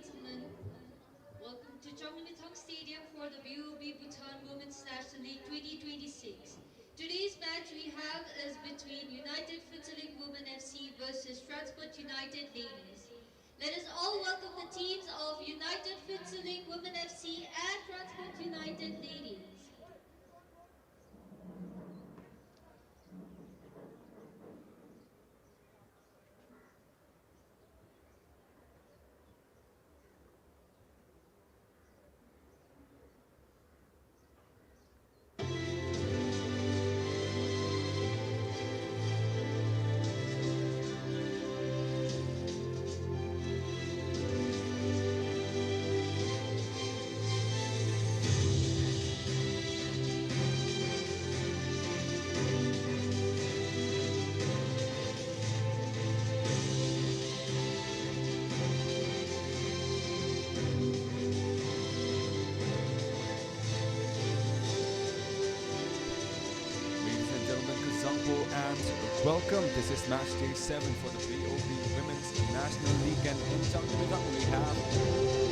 gentlemen, welcome to Chonglimitong Stadium for the BOB Bhutan Women's National League 2026. Today's match we have is between United Finishing Women FC versus Transport United Ladies. Let us all welcome the teams of United Finishing Women FC and Transport United Ladies. Ladies and gentlemen, Kazampo and welcome. This is match day 7 for the BOB Women's National League, and in Changchun we have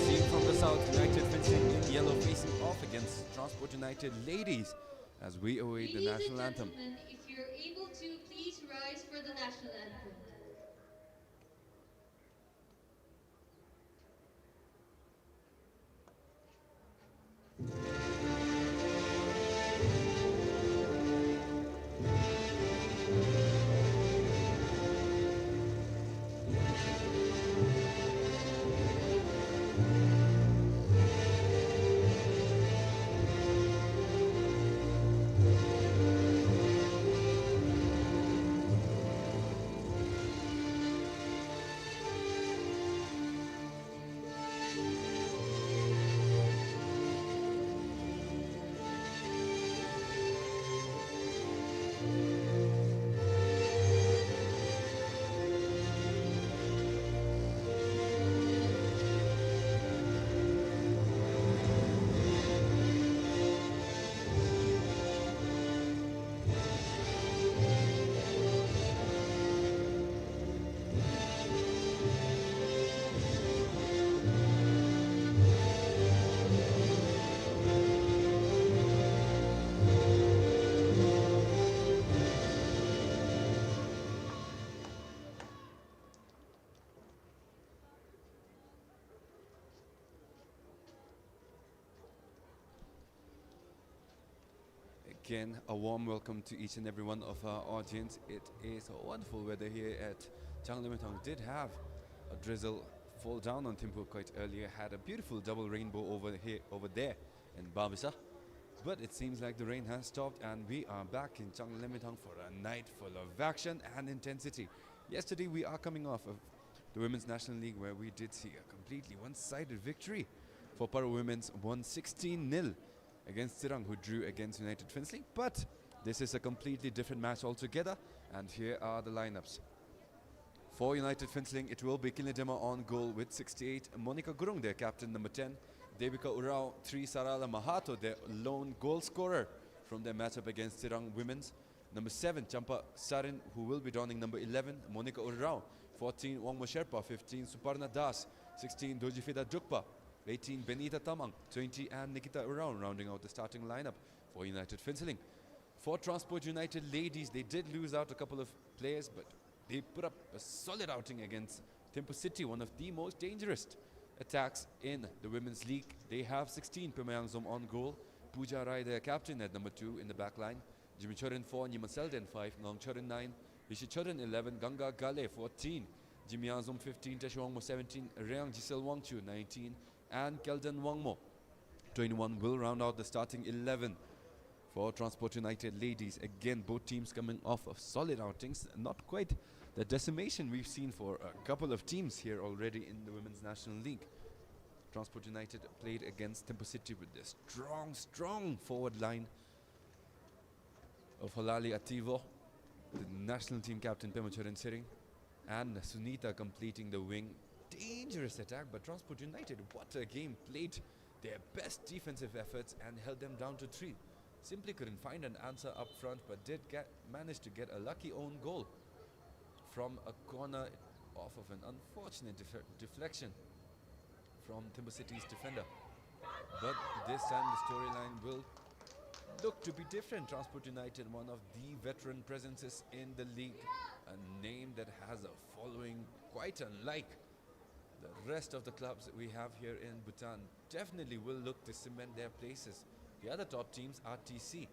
team from the south, United Finishing in yellow, facing off against Transport United Ladies as we await the Ladies and national anthem. gentlemen, if you're able to, please rise for the national anthem. Again, a warm welcome to each and every one of our audience. It is a wonderful weather here at Changlimitong. Did have a drizzle fall down on Thimphu quite earlier. Had a beautiful double rainbow over there in Babisa. But it seems like the rain has stopped and we are back in Changlimitong for a night full of action and intensity. Yesterday we are coming off of the Women's National League where we did see a completely one-sided victory for Paro Women's, won 16-0 against Sirang, who drew against United Finishing. But this is a completely different match altogether, and here are the lineups. For United Finishing, it will be Kilidema on goal with 68, Monica Gurung, their captain, number 10, Devika Urao, 3, Sarala Mahato, their lone goal scorer from their matchup against Sirang Women's, number 7, Champa Sarin, who will be donning number 11, Monica Urao, 14, Wangmo Sherpa, 15, Suparna Das, 16, Dojifida Jukpa, 18, Benita Tamang, 20, and Nikita Urao rounding out the starting lineup for United Finishing. For Transport United Ladies, they did lose out a couple of players, but they put up a solid outing against Thimphu City, one of the most dangerous attacks in the Women's League. They have 16, Pimayang Zom on goal, Pooja Rai, their captain, at number 2 in the back line, Jimmy Chorin 4, Nima Selden 5, Ngong Chorin 9, Rishi Chorin 11, Ganga Gale 14, Jimmy Azum 15, Teshuangmo 17, Reang Giselle Wangchu 19, and Kelden Wangmo 21 will round out the starting 11 for Transport United Ladies. Again, both teams coming off of solid outings, not quite the decimation we've seen for a couple of teams here already in the Women's National League. Transport United played against Thimphu City with their strong forward line of Halali Ativo, the national team captain Pemacharan Siring, and Sunita completing the wing. Dangerous attack, but Transport United, what a game, played their best defensive efforts and held them down to 3. Simply couldn't find an answer up front, but did manage to get a lucky own goal from a corner off of an unfortunate deflection from Timber City's defender. But this time the storyline will look to be different. Transport United, one of the veteran presences in the league, a name that has a following quite unlike the rest of the clubs that we have here in Bhutan, definitely will look to cement their places. The other top teams are TC,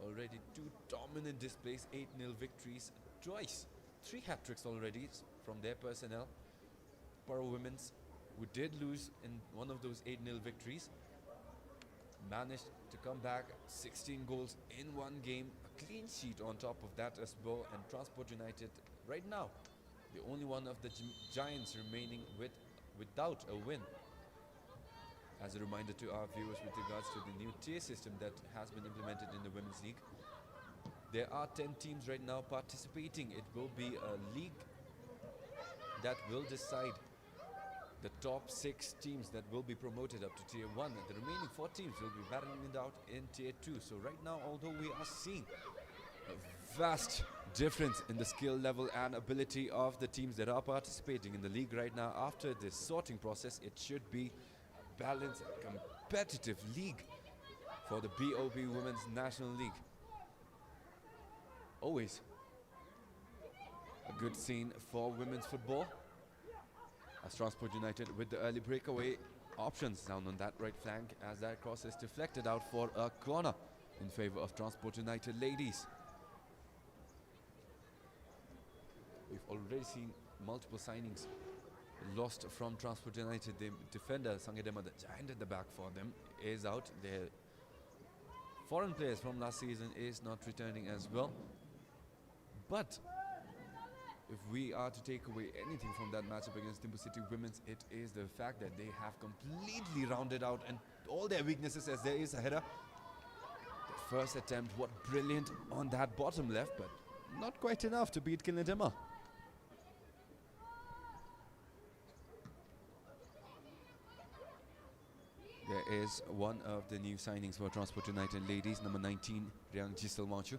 already 2 dominant displays, 8-0 victories twice, 3 hat-tricks already from their personnel. Para Women's, who did lose in one of those 8-0 victories, managed to come back, 16 goals in one game, a clean sheet on top of that as well. And Transport United right now the only one of the giants remaining without a win. As a reminder to our viewers with regards to the new tier system that has been implemented in the Women's League, there are 10 teams right now participating. It will be a league that will decide the top 6 teams that will be promoted up to Tier 1. And the remaining 4 teams will be battling it out in Tier 2. So right now, although we are seeing a vast difference in the skill level and ability of the teams that are participating in the league right now, after this sorting process, it should be a balanced, competitive league for the BOB Women's National League. Always a good scene for women's football, as Transport United with the early breakaway options down on that right flank, as that cross is deflected out for a corner in favor of Transport United ladies. We've already seen multiple signings lost from Transport United. The defender Sangedema, the giant at the back for them, is out. Their foreign players from last season is not returning as well. But if we are to take away anything from that matchup against Timber City Women's, it is the fact that they have completely rounded out and all their weaknesses, as there is a header. The first attempt, what brilliant on that bottom left, but not quite enough to beat Kinledema. There is one of the new signings for Transport United ladies, number 19, Riang Jiselmanchu.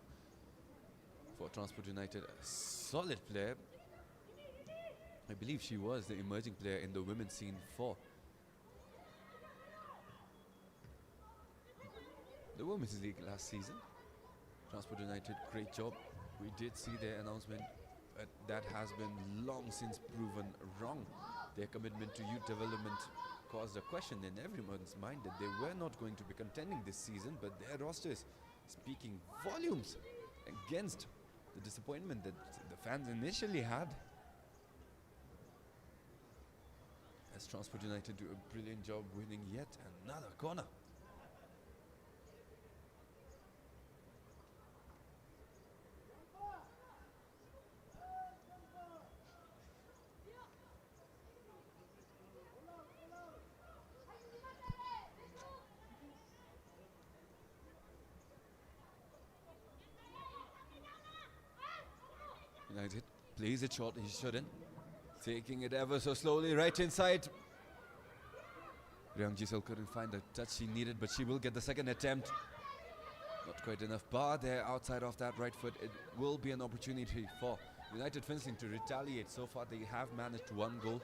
For Transport United, a solid player. I believe she was the emerging player in the women's scene for the Women's League last season. Transport United, great job. We did see their announcement, but that has been long since proven wrong. Their commitment to youth development caused a question in everyone's mind that they were not going to be contending this season, but their roster is speaking volumes against the disappointment that the fans initially had. As Transport United do a brilliant job winning yet another corner. United plays it short, he shouldn't. Taking it ever so slowly right inside. Riang Jisel couldn't find the touch she needed, but she will get the second attempt. Not quite enough bar there outside of that right foot. It will be an opportunity for United Fencing to retaliate. So far they have managed 1 goal.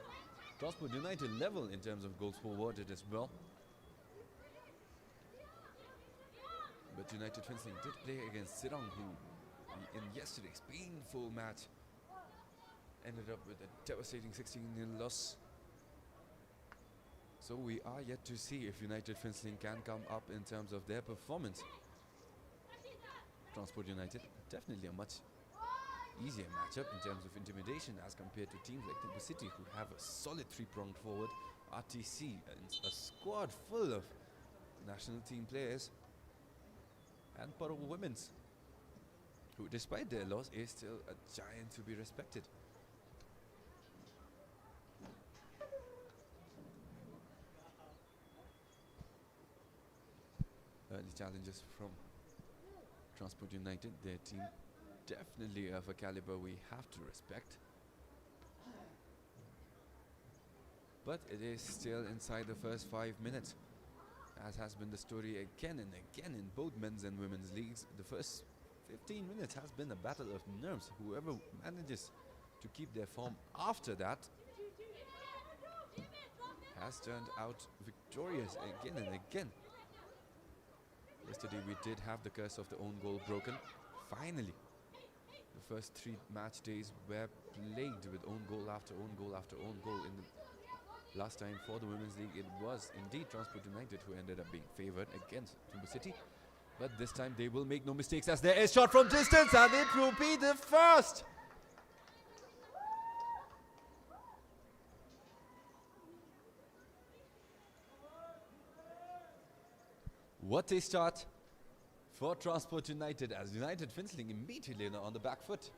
Transport United level in terms of goals forwarded as well. But United Fencing did play against Sirong, who in yesterday's painful match ended up with a devastating 16-0 loss. So we are yet to see if United Fencing can come up in terms of their performance. Transport United, definitely a much easier matchup in terms of intimidation as compared to teams like Timber City, who have a solid 3-pronged forward, RTC, and a squad full of national team players, and Paro Women's, who despite their loss is still a giant to be respected. Early challenges from Transport United, their team definitely of a caliber we have to respect. But it is still inside the first 5 minutes, as has been the story again and again in both men's and women's leagues. The first 15 minutes has been a battle of nerves. Whoever manages to keep their form after that has turned out victorious again and again. Yesterday we did have the curse of the own goal broken. Finally, the first 3 match days were plagued with own goal after own goal after own goal. In the last time for the Women's League, it was indeed Transport United who ended up being favoured against Timber City. But this time they will make no mistakes, as there is shot from distance, and it will be the first. What a start for Transport United, as United Finishing immediately on the back foot.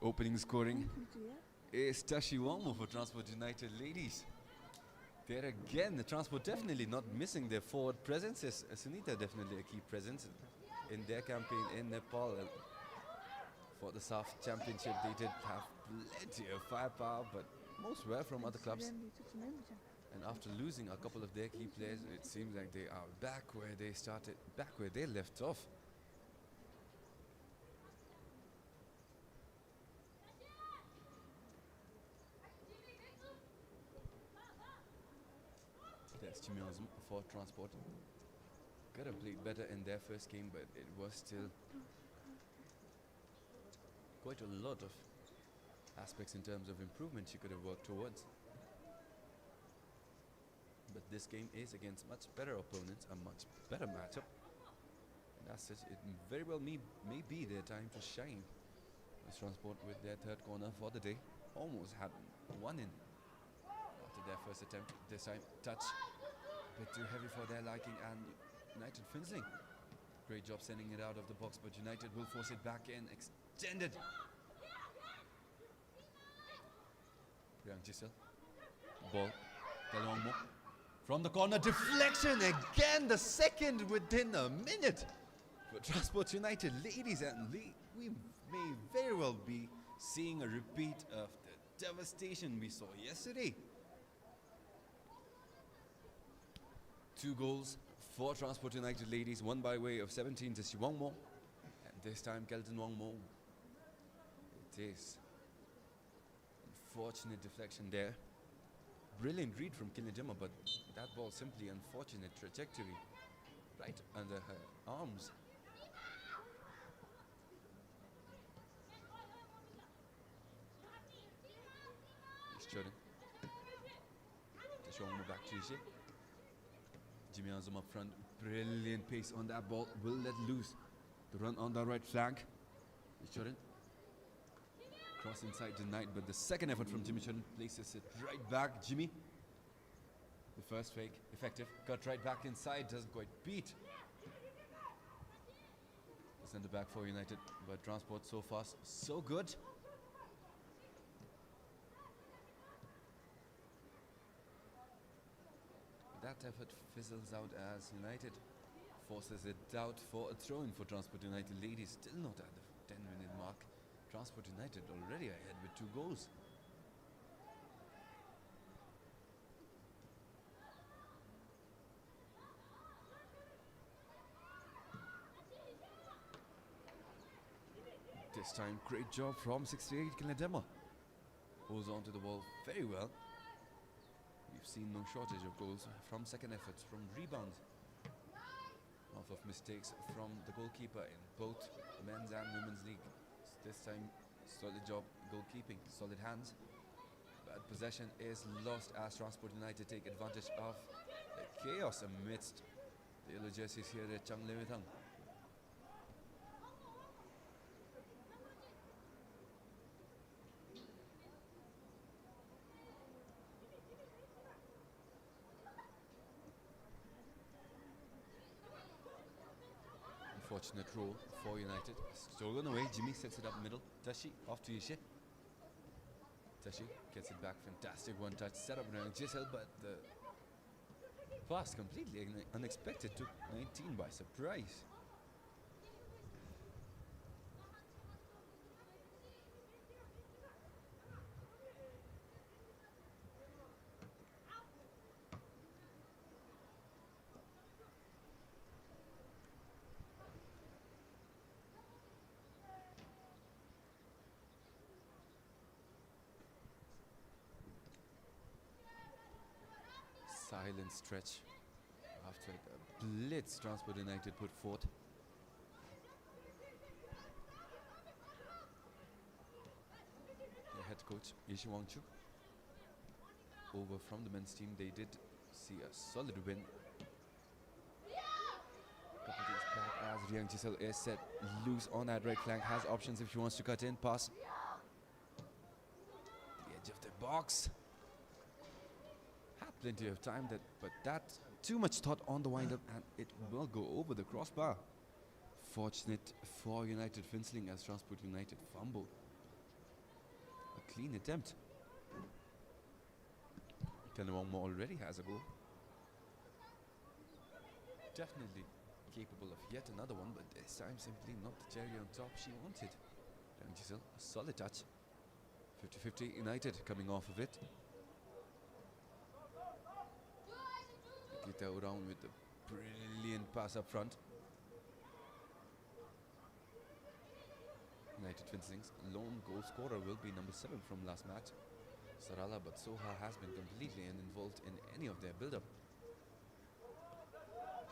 Opening scoring is Tashi Wamo for Transport United ladies. There again, the Transport definitely not missing their forward presences. Sunita definitely a key presence in their campaign in Nepal. For the South Championship, they did have plenty of firepower, but most were from other clubs. And after losing a couple of their key players, it seems like they are back where they started, back where they left off. That's Chimyazum for Transport. Could have played better in their first game, but it was still quite a lot of aspects in terms of improvement she could have worked towards. But this game is against much better opponents, a much better matchup. And as such, it very well may be their time to shine. As Transport with their third corner for the day almost had one in after their first attempt. This time, touch a bit too heavy for their liking, and United Finishing. Great job sending it out of the box, but United will force it back in. Extended. Priyank Gisel. Ball. Delongmo. From the corner, deflection again, the second within a minute for Transport United ladies, and we may very well be seeing a repeat of the devastation we saw yesterday. 2 goals for Transport United ladies, one by way of 17 to Wangmo, and this time Kelton Wangmo. It is unfortunate deflection there. Brilliant read from Kinejima, but that ball simply unfortunate trajectory right under her arms. It's Jordan. Tashongo back to Ishe. Jimmy Azum up front. Brilliant pace on that ball. Will let loose the run on the right flank. It's Jordan. Cross inside denied, but the second effort from Jimmy Jordan places it right back. Jimmy. The first fake, effective. Cut right back inside. Doesn't quite beat. The centre back for United, but Transport so fast, so good. That effort fizzles out as United forces it out for a throw-in for Transport United ladies. Still not at the 10-minute mark. Transport United already ahead with 2 goals. This time, great job from 68 Kinedema. Holds on to the ball very well. We've seen no shortage of goals from second efforts, from rebounds, off of mistakes from the goalkeeper in both men's and women's league. This time, solid job goalkeeping, solid hands. But possession is lost as Transport United take advantage of the chaos amidst the yellow jerseys here at Changlemitang. Unfortunate roll for United. Stolen away. Jimmy sets it up middle. Tashi off to Yishe. Tashi gets it back. Fantastic one touch. Set up around Giselle, but the pass completely unexpected. Took 19 by surprise. silent stretch after the blitz Transport United put forth. The head coach Ishi Wangchu over from the men's team. They did see a solid win a couple days back as Riang Giselle is set loose on that right flank, has options if she wants to cut in, pass the edge of the box. Had plenty of time, but that too much thought on the wind up, and it will go over the crossbar. Fortunate for United Finishing as Transport United fumble. A clean attempt. Tenewangma already has a goal. Definitely capable of yet another one, but this time simply not the cherry on top she wanted. Young Giselle, a solid touch. 50-50 United coming off of it. Nikita around with a brilliant pass up front. United Finishing's lone goal scorer will be number 7 from last match, Sarala, but Soha has been completely uninvolved in any of their build-up.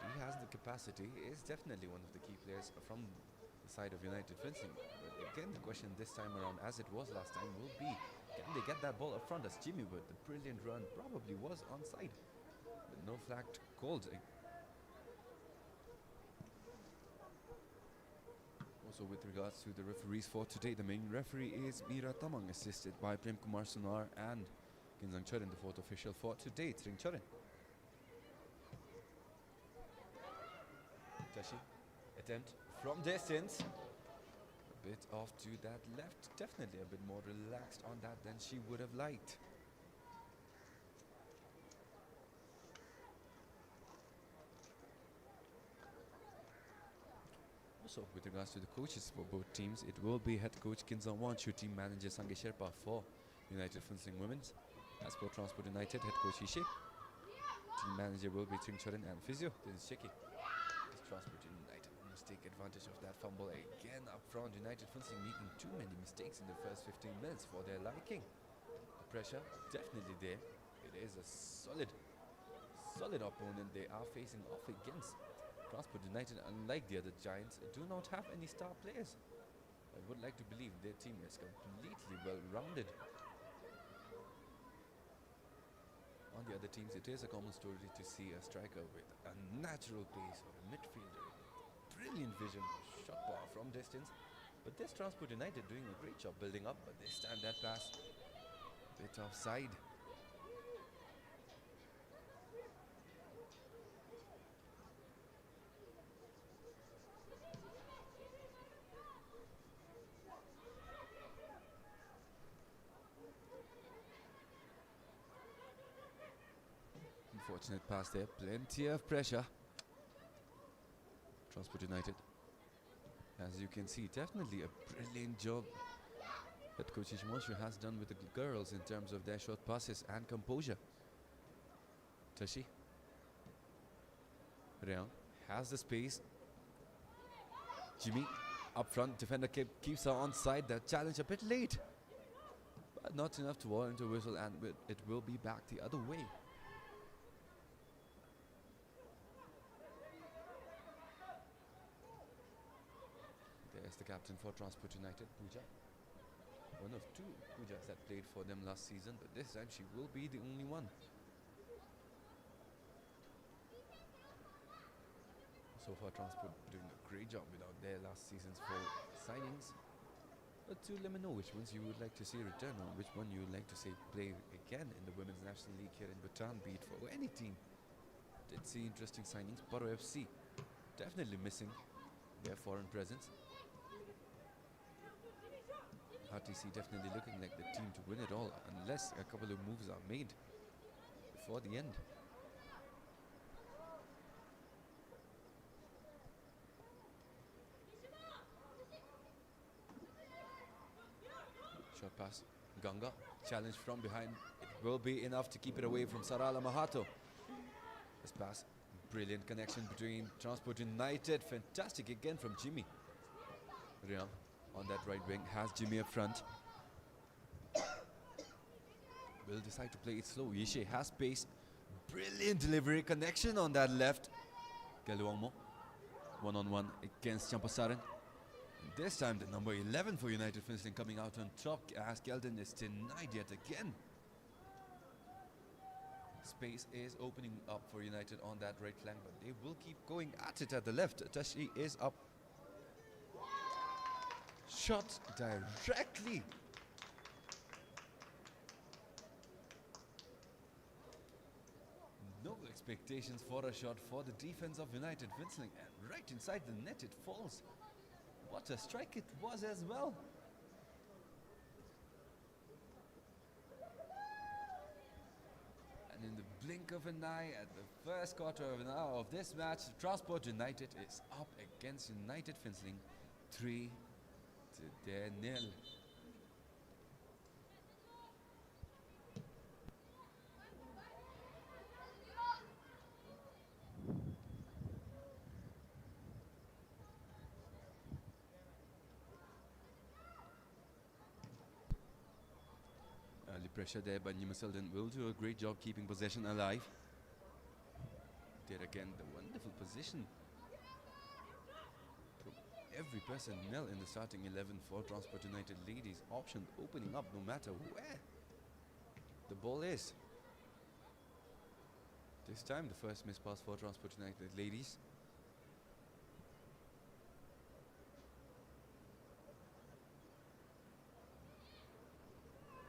He has the capacity, is definitely one of the key players from the side of United Finishing. But again, the question this time around, as it was last time, will be, can they get that ball up front as Jimmy with the brilliant run probably was onside, but no flag called. Also with regards to the referees for today, the main referee is Mira Tamang, assisted by Prem Kumar Sunar and Kinzang Chorin, the fourth official for today, Tring Chorin. Tashi, attempt from distance. A bit off to that left, definitely a bit more relaxed on that than she would have liked. Also, with regards to the coaches for both teams, it will be head coach Kinzang Wanchu, team manager Sange Sherpa for United Finishing Women's. As for Transport United, head coach Hishe, team manager will be Tring Chorin, and physio this is Sheki. Transport United must take advantage of that fumble again up front. United Finishing making too many mistakes in the first 15 minutes for their liking. The pressure definitely there. It is a solid opponent they are facing off against. Transport United, unlike the other giants, do not have any star players. I would like to believe their team is completely well-rounded. On the other teams, it is a common story to see a striker with a natural pace or a midfielder, brilliant vision, shot power from distance. But this Transport United doing a great job building up, but this time that pass, bit offside. Unfortunate pass there, plenty of pressure. Transport United, as you can see, definitely a brilliant job that Coach Ishimonshu has done with the girls in terms of their short passes and composure. Tashi Riang has the space. Jimmy up front, defender keeps her on side. That challenge a bit late, but not enough to warrant a whistle, and it will be back the other way. There's the captain for Transport United, Pooja. One of 2 Poojas that played for them last season, but this time she will be the only one. So far, Transport doing a great job without their last season's full signings. But do let me know which ones you would like to see return, or which one you would like to see play again in the Women's National League here in Bhutan, be it for any team. Did see interesting signings. WFC definitely missing their foreign presence. RTC definitely looking like the team to win it all, unless a couple of moves are made before the end. Short pass, Ganga, challenge from behind. It will be enough to keep it away from Sarala Mahato. This pass, brilliant connection between Transport United. Fantastic again from Jimmy. Riang on that right wing has Jimmy up front. Will decide to play it slow. Yishe has pace, Brilliant delivery connection on that left. Galuangmo, one-on-one against Champasaran. This time the number 11 for United Finishing coming out on top as Gelden is denied yet again. Space is opening up for United on that right flank, but they will keep going at it at the left. Tashi is up. Shot directly. No expectations for a shot for the defense of United Finishing, and right inside the net it falls. What a strike it was as well. And in the blink of an eye, at the first quarter of an hour of this match, Transport United is up against United Finishing 3-0. Early pressure there by Nima will do a great job keeping possession alive. Did again the wonderful position from every personnel in the starting 11 for Transport United ladies. Option opening up no matter where the ball is. This time the first miss pass for Transport United ladies.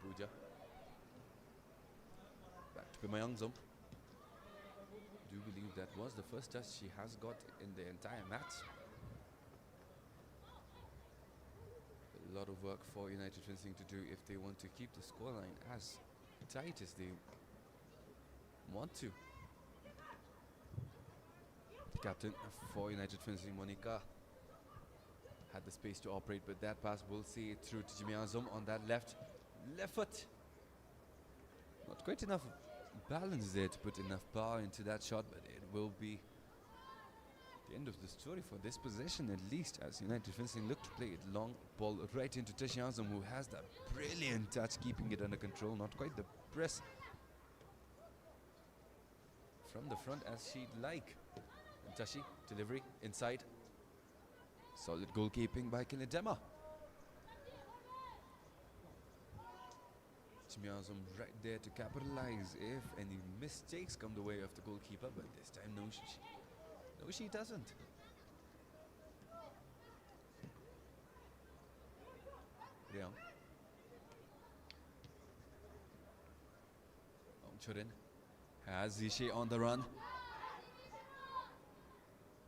Pooja. Back to Pimayangzom. Do believe that was the first touch she has got in the entire match. A lot of work for United Finishing to do if they want to keep the scoreline as tight as they want to. The captain for United Finishing, Monica, had the space to operate, but that pass will see it through to Jimmy Azum on that left foot. Not quite enough balance there to put enough power into that shot, but it will be the end of the story for this possession, at least, as United Finishing look to play it long ball right into Tashi Azum, who has that brilliant touch keeping it under control. Not quite the press from the front as she'd like. And Tashi, delivery inside. Solid goalkeeping by Kinedema. Chimiazum right there to capitalize if any mistakes come the way of the goalkeeper, but this time no, she doesn't. Riang. Churin has Zishe on the run.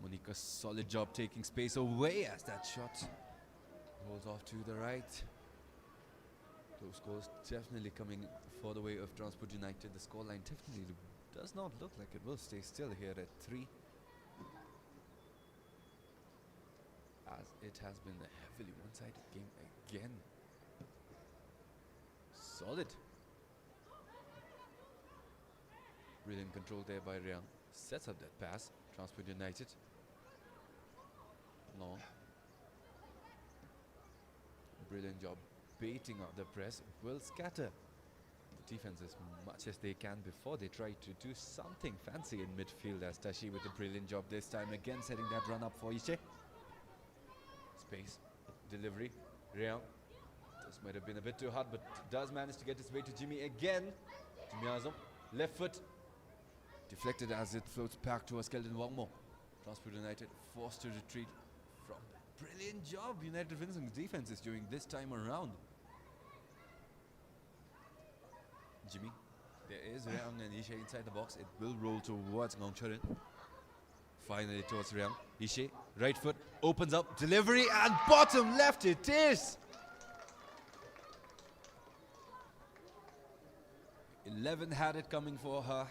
Monica, solid job taking space away as that shot rolls off to the right. Those goals definitely coming for the way of Transport United. The scoreline definitely does not look like it will stay still here at 3, as it has been a heavily one-sided game again. Solid. Brilliant control there by Riang. Sets up that pass. Transport United. Long. Brilliant job baiting out the press. Will scatter the defense as much as they can before they try to do something fancy in midfield, as Tashi with a brilliant job this time again, setting that run up for Ishe. Space. Delivery. Riang. This might have been a bit too hard, but does manage to get his way to Jimmy again. Jimmy Azam. Left foot. Deflected as it floats back towards Kelden Wangmo. Transport United forced to retreat from the brilliant job United Finishing's defense is doing this time around. Jimmy, there is Riang and Ishe inside the box. It will roll towards Ngongchurin. Finally towards Riang. Ishe, right foot, opens up, delivery, and bottom left it is! 11 had it coming for her.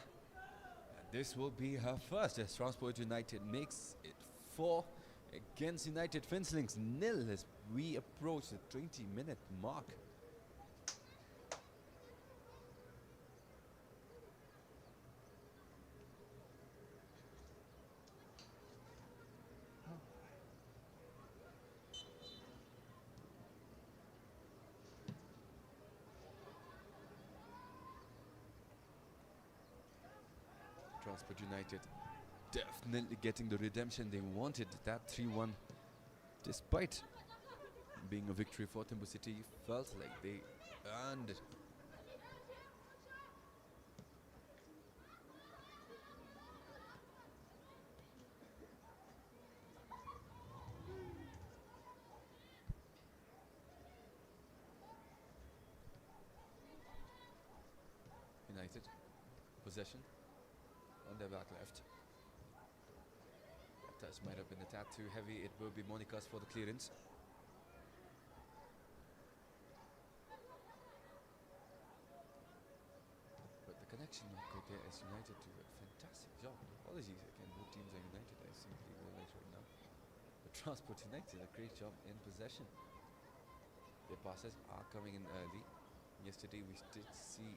This will be her first as Transport United makes it 4 against United Finslings 0 as we approach the 20-minute mark. Transport United definitely getting the redemption they wanted. That 3-1, despite being a victory for Timbu City, felt like they earned it. United, possession on their back left. That touch might have been a tad too heavy. It will be Monica's for the clearance. But the connection not quite there as United do a fantastic job. Apologies again, both teams are United, I simply realize right now. But Transport United did a great job in possession. Their passes are coming in early. Yesterday we did see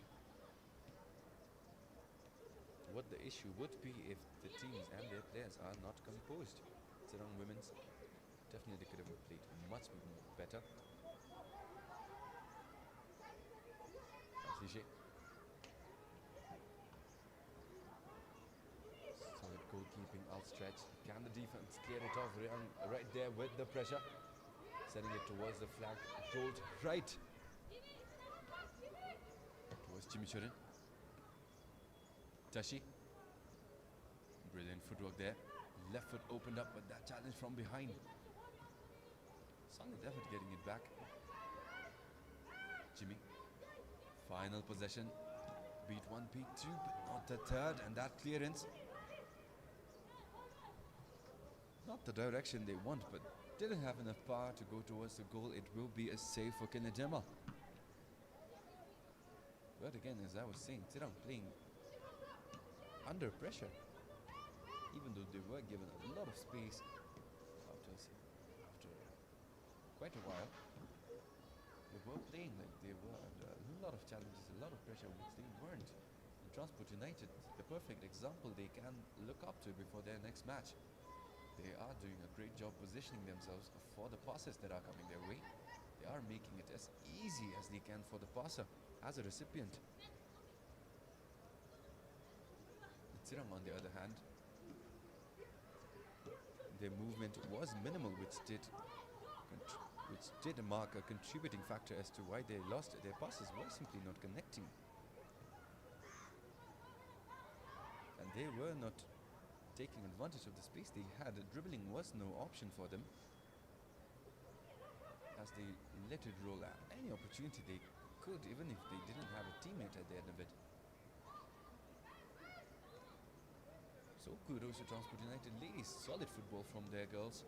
what the issue would be if the teams and their players are not composed. Serang women's definitely could have played much better. Solid goalkeeping outstretched. Can the defense clear it off? Right there with the pressure, sending it towards the flag. Rolled right towards Jimmy Churin. Tashi, brilliant footwork there. Left foot opened up, but that challenge from behind. Solid effort getting it back. Jimmy, final possession. Beat one, beat two, but not the third, and that clearance. Not the direction they want, but didn't have enough power to go towards the goal. It will be a save for Kinejema. But again, as I was saying, Serang playing under pressure, even though they were given a lot of space after quite a while. They were playing like they were under a lot of challenges, a lot of pressure, which they weren't. And Transport United, the perfect example they can look up to before their next match. They are doing a great job positioning themselves for the passes that are coming their way. They are making it as easy as they can for the passer as a recipient. Serang, on the other hand, their movement was minimal, which did mark a contributing factor as to why they lost. Their passes were simply not connecting, and they were not taking advantage of the space they had. Dribbling was no option for them, as they let it roll at any opportunity they could, even if they didn't have a teammate at the end of it. So kudos to Transport United ladies. Solid football from their girls.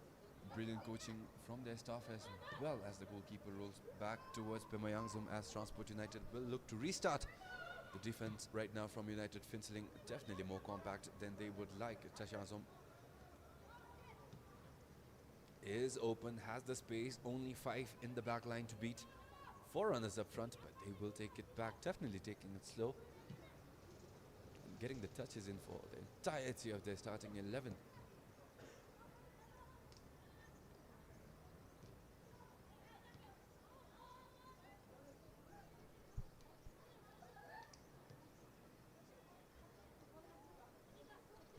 Brilliant coaching from their staff, as well as the goalkeeper rolls back towards Pema Yangzum, as Transport United will look to restart. The defense right now from United Finseling definitely more compact than they would like. Tashazom is open, has the space, only 5 in the back line to beat. 4 runners up front, but they will take it back, definitely taking it slow. Getting the touches in for the entirety of their starting 11.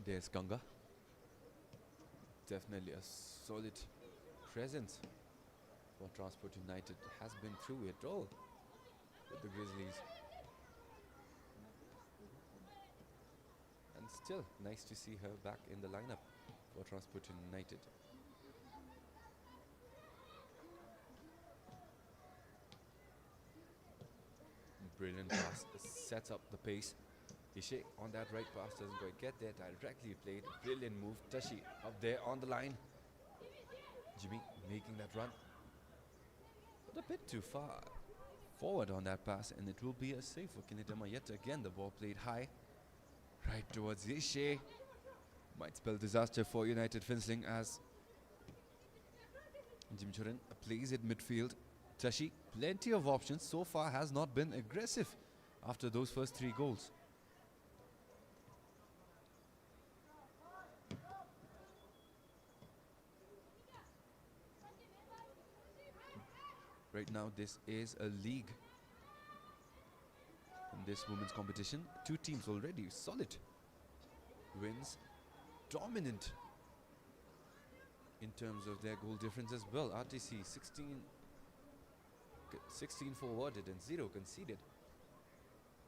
There's Ganga. Definitely a solid presence for Transport United. Has been through it all with the Grizzlies. And still nice to see her back in the lineup for Transport United. Brilliant pass, sets up the pace. Ishe on that right pass doesn't quite get there, directly played. Brilliant move. Tashi up there on the line. Jimmy making that run, but a bit too far forward on that pass, and it will be a save for Kinedema yet again. The ball played high, right towards Ishe. Might spell disaster for United Finseling, as Jimmy Churin plays it midfield. Tashi, plenty of options, so far has not been aggressive after those first 3 goals. Right now this is a league in this women's competition. 2 teams already, solid. wins dominant in terms of their goal difference as well. RTC 16 forwarded and 0 conceded.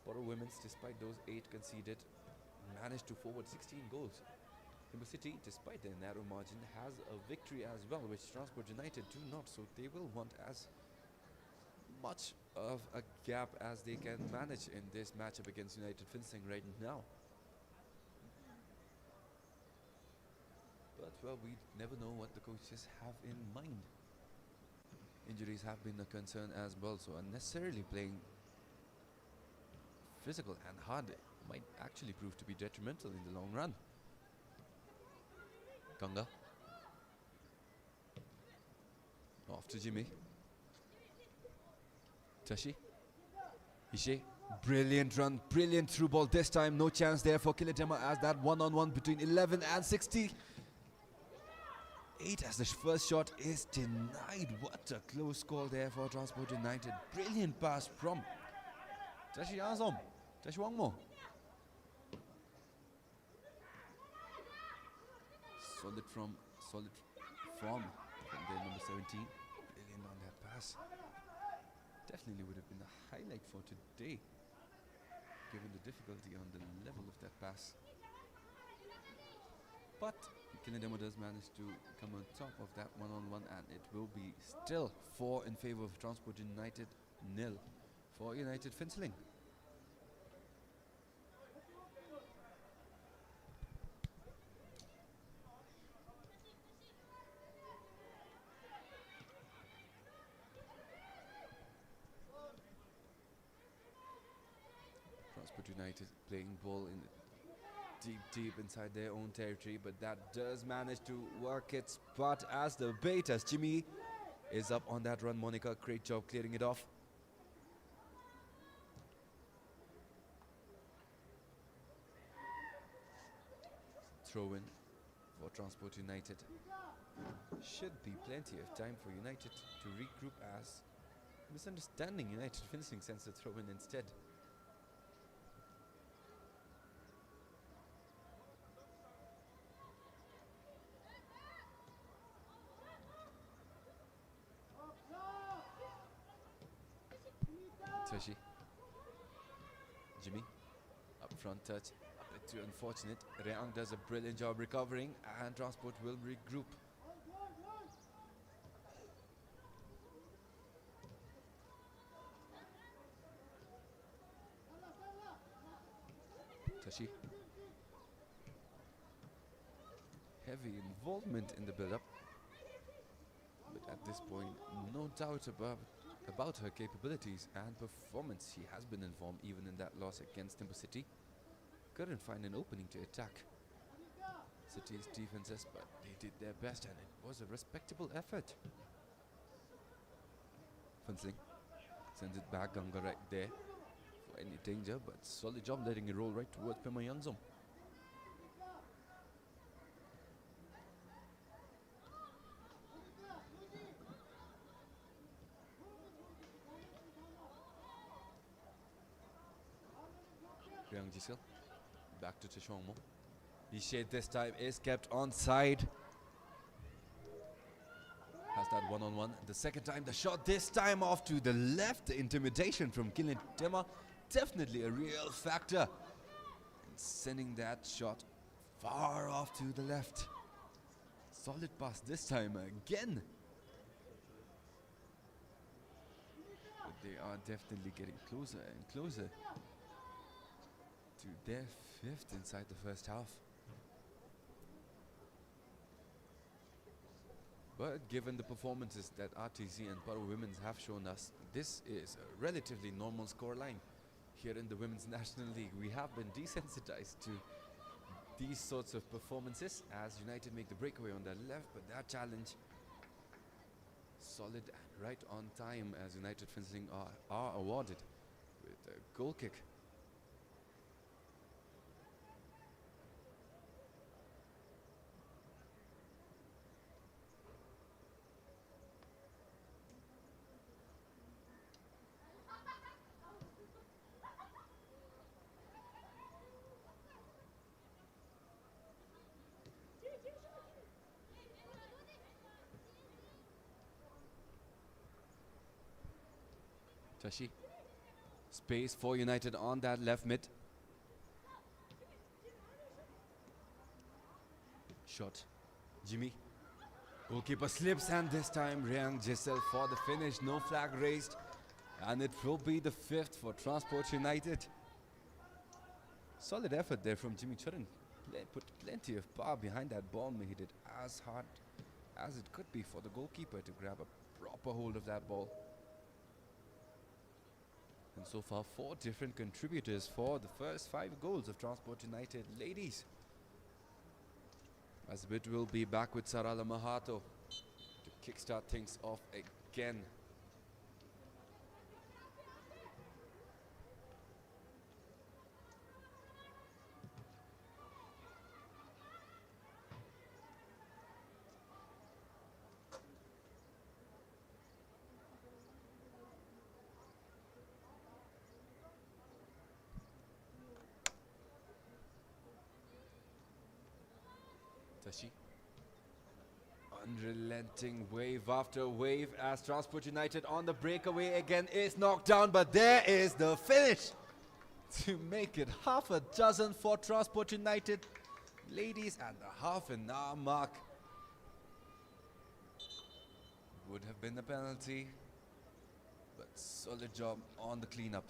Borough Women's, despite those 8 conceded, managed to forward 16 goals. Timber City, despite their narrow margin, has a victory as well, which Transport United do not, so they will want as much of a gap as they can manage in this matchup against United Fencing right now. But well, we never know what the coaches have in mind. Injuries have been a concern as well, so unnecessarily playing physical and hard might actually prove to be detrimental in the long run. Ganga. Off to Jimmy. Tashi. Ishe. Brilliant run, brilliant through ball this time. No chance there for Kilitema as that one-on-one between 11 and 60. 8 as the first shot is denied. What a close call there for Transport United. Brilliant pass from Tashi Azom. Tashi Wangmo. Solid from their number 17. Brilliant on that pass. Definitely would have been a highlight for today, given the difficulty on the level of that pass. But Kinedemo does manage to come on top of that one-on-one, and it will be still 4 in favor of Transport United, 0 for United Finseling. Transport United playing ball in deep inside their own territory, but that does manage to work its spot as the bait, as Jimmy is up on that run. Monica, great job clearing it off. Throw in for Transport United. Should be plenty of time for United to regroup, as misunderstanding United finishing sends the throw in instead. Tashi. Jimmy. Up front touch. A bit too unfortunate. Reang does a brilliant job recovering, and Transport will regroup. Tashi. Heavy involvement in the build-up, but at this point, no doubt about her capabilities and performance. She has been informed even in that loss against Timber City. Couldn't find an opening to attack City's defenses, but they did their best, and it was a respectable effort. Fencing sends it back. Ganga right there for any danger, but solid job letting it roll right towards Pema Yangzom. Ryang Jisil back to Chishongmo. Ishe this time is kept on side. Has that one-on-one. The second time, the shot this time off to the left. The intimidation from Kilin Tema, definitely a real factor in sending that shot far off to the left. Solid pass this time again. But they are definitely getting closer and closer to their 5th inside the first half. But given the performances that RTC and Borough Women's have shown us, this is a relatively normal scoreline here in the Women's National League. We have been desensitized to these sorts of performances as United make the breakaway on their left, but that challenge solid and right on time as United Fencing are awarded with a goal kick. Tashi. Space for United on that left mid. Shot. Jimmy. Goalkeeper slips, and this time Riang Giselle for the finish. No flag raised. And it will be the 5th for Transport United. Solid effort there from Jimmy Churin. Put plenty of power behind that ball. Made it as hard as it could be for the goalkeeper to grab a proper hold of that ball. And so far, 4 different contributors for the first 5 goals of Transport United ladies. As it will be back with Sarala Mahato to kickstart things off again. Tashi. Unrelenting wave after wave as Transport United on the breakaway again is knocked down, but there is the finish to make it half a dozen for Transport United ladies at the half-an-hour mark. Would have been a penalty, but solid job on the cleanup.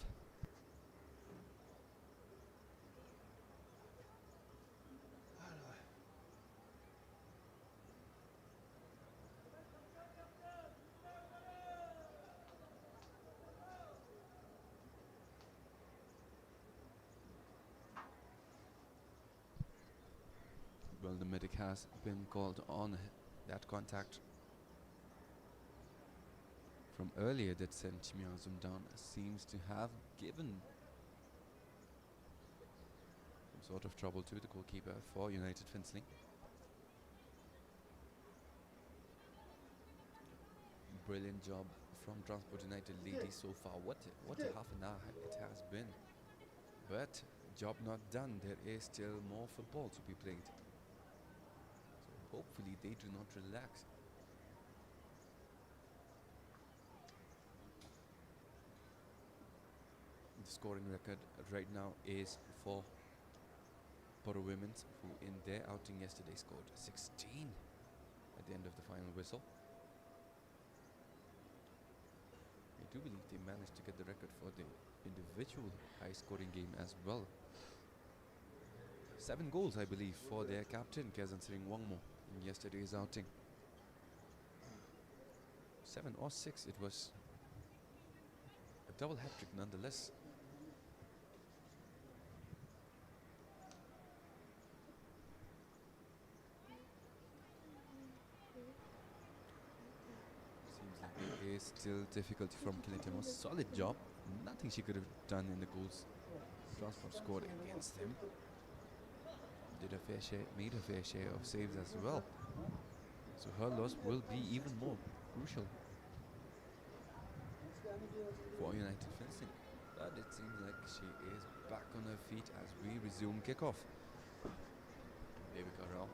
Well, the medic has been called on that contact from earlier that sent Chimiazum down seems to have given some sort of trouble to the goalkeeper for United Finchling. Brilliant job from Transport United ladies so far. What a half an hour it has been. But job not done. There is still more football to be played. Hopefully they do not relax. The scoring record right now is for Poro Women's, who in their outing yesterday scored 16 at the end of the final whistle. I do believe they managed to get the record for the individual high scoring game as well. 7 goals, I believe, for their captain Kezan Sering Wangmo in yesterday's outing. 7 or 6, it was a double hat-trick nonetheless. Seems like there is still difficulty from Kinetimo. Solid job. Nothing she could have done in the goals Transport scored against them. Did a fair share, made a fair share of saves as well. So her loss will be even more crucial for United Fencing. But it seems like she is back on her feet as we resume kickoff. Baby Carral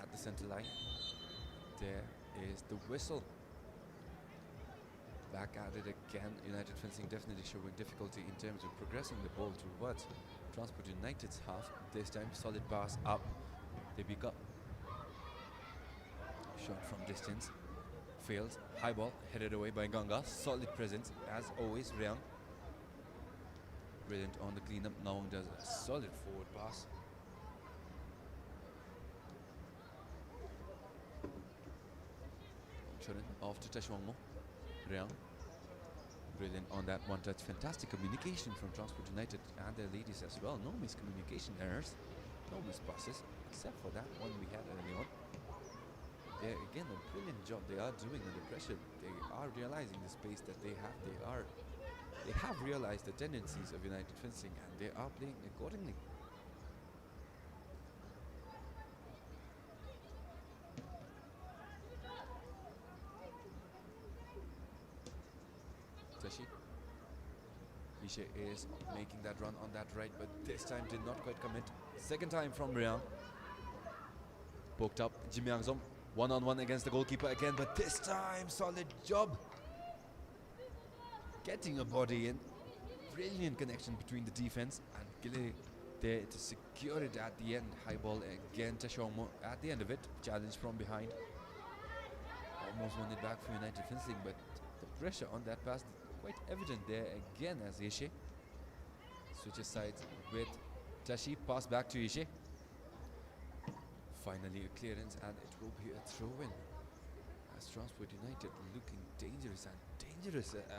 at the center line. There is the whistle. Back at it again. United Fencing definitely showing difficulty in terms of progressing the ball towards Transport United's half. This time solid pass up. They pick up. Shot from distance. Fails. High ball headed away by Ganga. Solid presence as always. Riang. Brilliant on the cleanup. Nawang does a solid forward pass. Churin off to Tashwangmo. Riang. Brilliant on that one touch. Fantastic communication from Transport United and their ladies as well. No miscommunication errors, no missed passes, except for that one we had early on. There again, a brilliant job they are doing under pressure. They are realizing the space that they have. They have realized the tendencies of United Fencing and they are playing accordingly. Tashi. Ishe is making that run on that right, but this time did not quite commit. Second time from Rian. Poked up Jim Yangzom. One-on-one against the goalkeeper again, but this time solid job. getting a body in. Brilliant connection between the defense and Gile there to secure it at the end. High ball again to Shomo at the end of it. Challenge from behind. Almost won it back for United Fencing, but the pressure on that pass quite evident there again as Ishe switches sides with Tashi. Pass back to Ishe. Finally a clearance, and it will be a throw-in as Transport United looking dangerous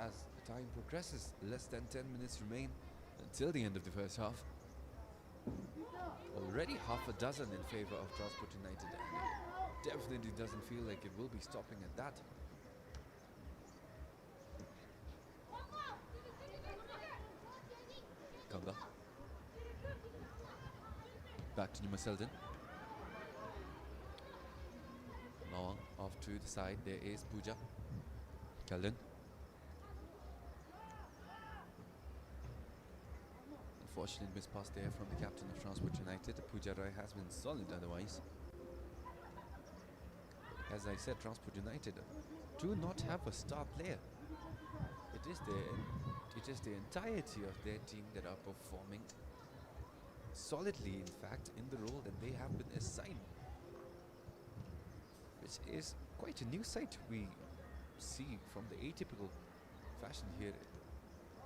as time progresses. Less than 10 minutes remain until the end of the first half. Already half a dozen in favor of Transport United, and it definitely doesn't feel like it will be stopping at that. Kanga. Back to Nima Selden. Mawang off to the side. There is Pooja. Keldon. Unfortunate mispass there from the captain of Transport United. Pooja Roy has been solid otherwise. As I said, Transport United do not have a star player. It is the entirety of their team that are performing solidly, in fact, in the role that they have been assigned, which is quite a new sight we see from the atypical fashion here.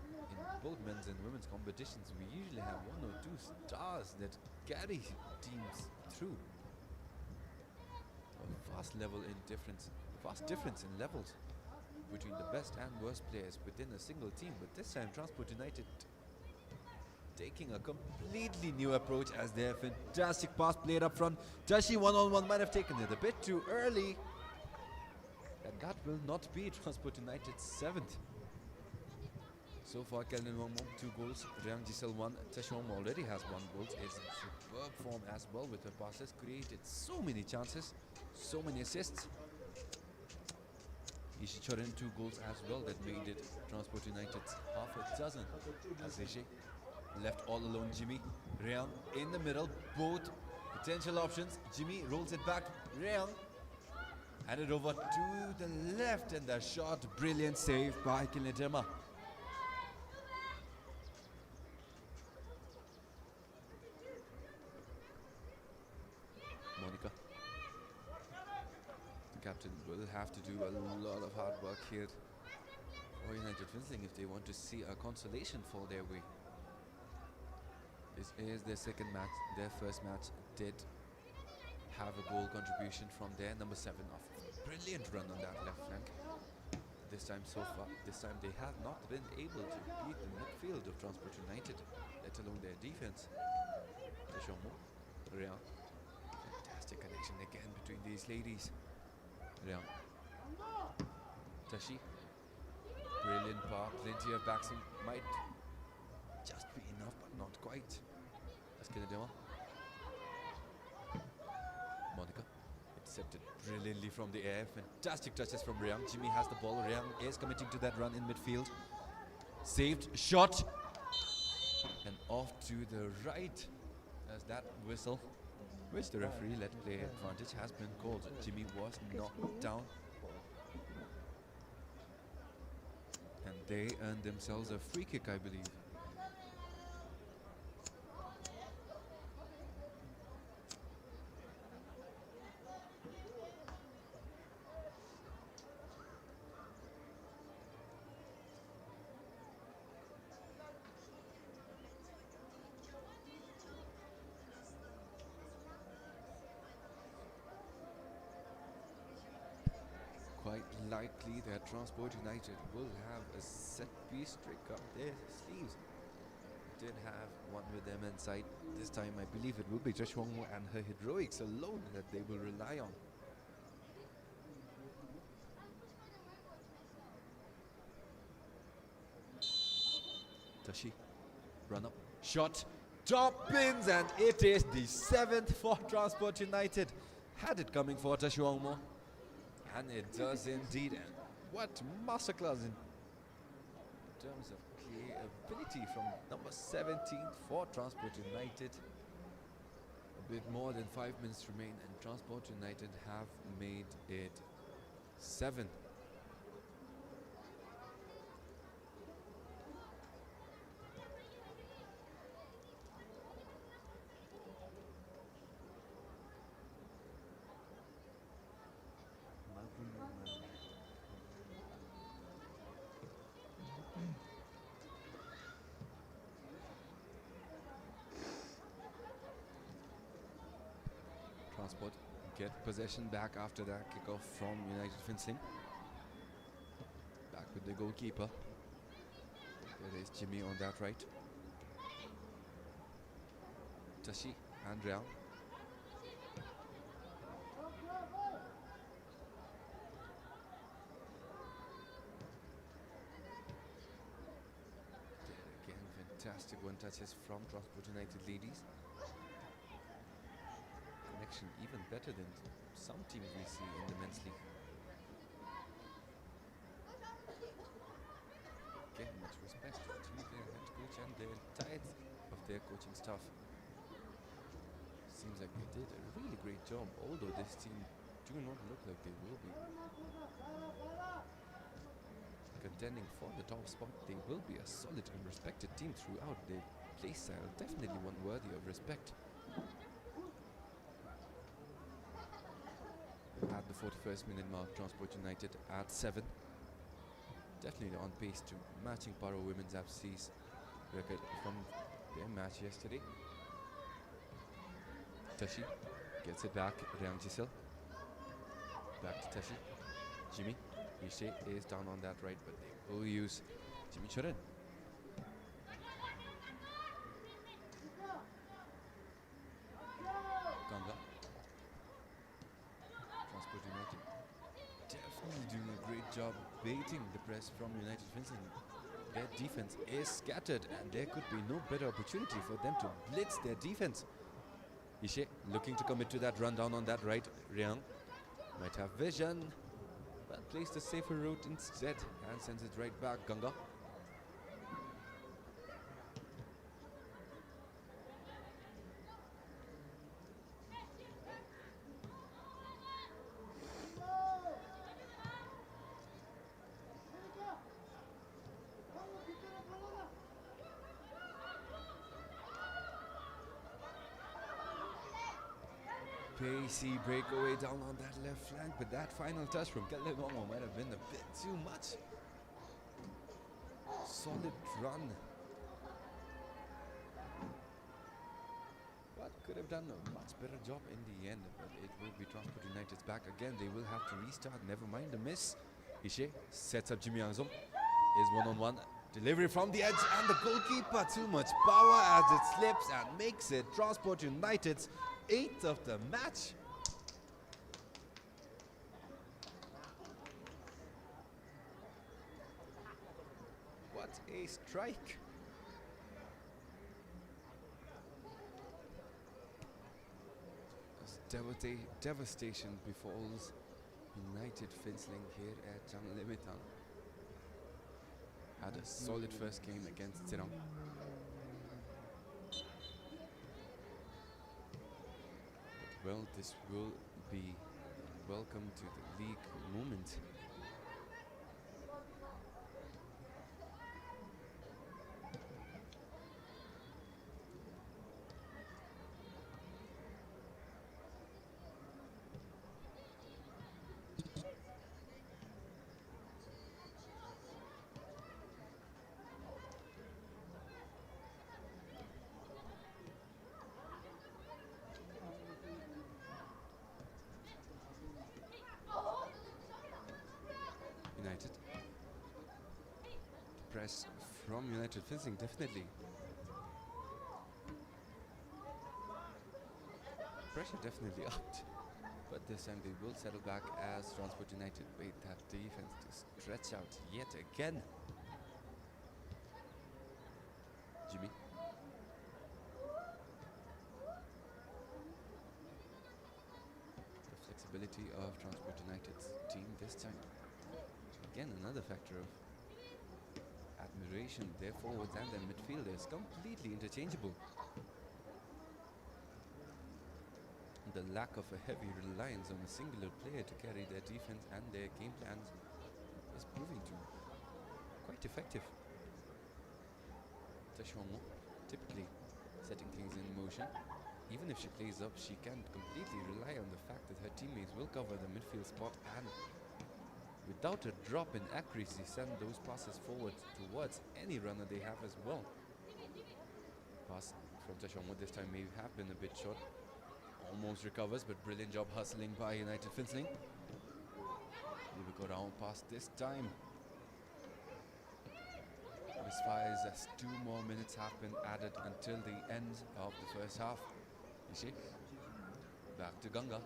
In both men's and women's competitions, we usually have one or two stars that carry teams through. A vast difference in levels between the best and worst players within a single team. But this time, Transport United taking a completely new approach as their fantastic pass played up front. Tashi one-on-one might have taken it a bit too early, and that will not be Transport United's 7th. So far, Kelvin Wong 2 goals, Rang Giselle 1, Tashom already has 1 goal. It's in superb form as well with her passes, created so many chances, so many assists. Ishi Chorin 2 goals as well that made it Transport United's half a dozen. As Ishi left all alone, Jimmy, Rang in the middle, both potential options. Jimmy rolls it back, Rang, and it over to the left, and the shot, brilliant save by Kinletema. Monica. The captain will have to do a lot of hard work here for United Fencing if they want to see a consolation fall their way. This is their second match. Their first match did have a goal contribution from their number 7 of brilliant run on that left flank. This time they have not been able to beat the midfield of Transport United, let alone their defense. Teshomo, Rian. Fantastic connection again between these ladies. Rian. Tashi. Brilliant pass, plenty of backs, might just be enough, but not quite. That's Kinedema. Monica. Intercepted brilliantly from the air. Fantastic touches from Riang. Jimmy has the ball. Riang is committing to that run in midfield. Saved, shot, and off to the right as that whistle, which the referee let play advantage, has been called. Jimmy was knocked down, and they earned themselves a free kick, I believe. Quite likely that Transport United will have a set piece trick up their sleeves. Did have one with them inside. This time I believe it will be Josh Wong and her heroics alone that they will rely on. Tashi, run up, shot, top pins, and it is the 7th for Transport United. Had it coming for Tashi Wongmo. And it does indeed. And what masterclass in terms of play ability from number 17 for Transport United. A bit more than 5 minutes remain, and Transport United have made it 7. Transport get possession back after that kickoff from United Finchling. Back with the goalkeeper. There is Jimmy on that right. Tashi and Real. There again, fantastic one touches from Transport United ladies. Connection even better than some teams we see in the men's league. Again, much respect to their head coach and the entire of their coaching staff. Seems like they did a really great job, although this team do not look like they will be contending for the top spot. They will be a solid and respected team throughout. Their play style definitely one worthy of respect. At the 41st minute mark, Transport United at 7. Definitely on pace to matching Paro Women's FC's record from their match yesterday. Tashi gets it back, Rang Giselle. Back to Tashi. Jimmy. Ishe is down on that right, but they will use Jimmy Choren. Ganga. Transport United definitely doing a great job baiting the press from United Finchling. Their defense is scattered and there could be no better opportunity for them to blitz their defense. Ishe looking to commit to that run down on that right. Riang might have vision, but plays the safer route instead and sends it right back. Ganga. Pacey breakaway down on that left flank, but that final touch from Kalemomo might have been a bit too much. Solid run. But could have done a much better job in the end, but it will be Transport United's back again. They will have to restart, never mind the miss. Ishe sets up Jimmy Angzom, is one-on-one. Delivery from the edge and the goalkeeper, too much power as it slips and makes it Transport United's 8th of the match. What a strike. As devastation befalls United Finchling here at Janglimitang. Had a solid first game against Zirang. Well, this will be welcome to the league moment. Press from United Finchling, definitely. Pressure definitely upped, but this time they will settle back as Transport United wait that defense to stretch out yet again. Jimmy. The flexibility of Transport United's team this time. Again, another factor of admiration. Their forwards and their midfielders completely interchangeable. The lack of a heavy reliance on a singular player to carry their defense and their game plans is proving to be quite effective. Tashomo typically setting things in motion. Even if she plays up, she can't completely rely on the fact that her teammates will cover the midfield spot and without a drop in accuracy send those passes forward towards any runner they have as well. Pass from Tashomo this time may have been a bit short Almost recovers, but brilliant job hustling by United Finishing. We go down past this time. Misfires as 2 more minutes have been added until the end of the first half. Ishi, back to Ganga.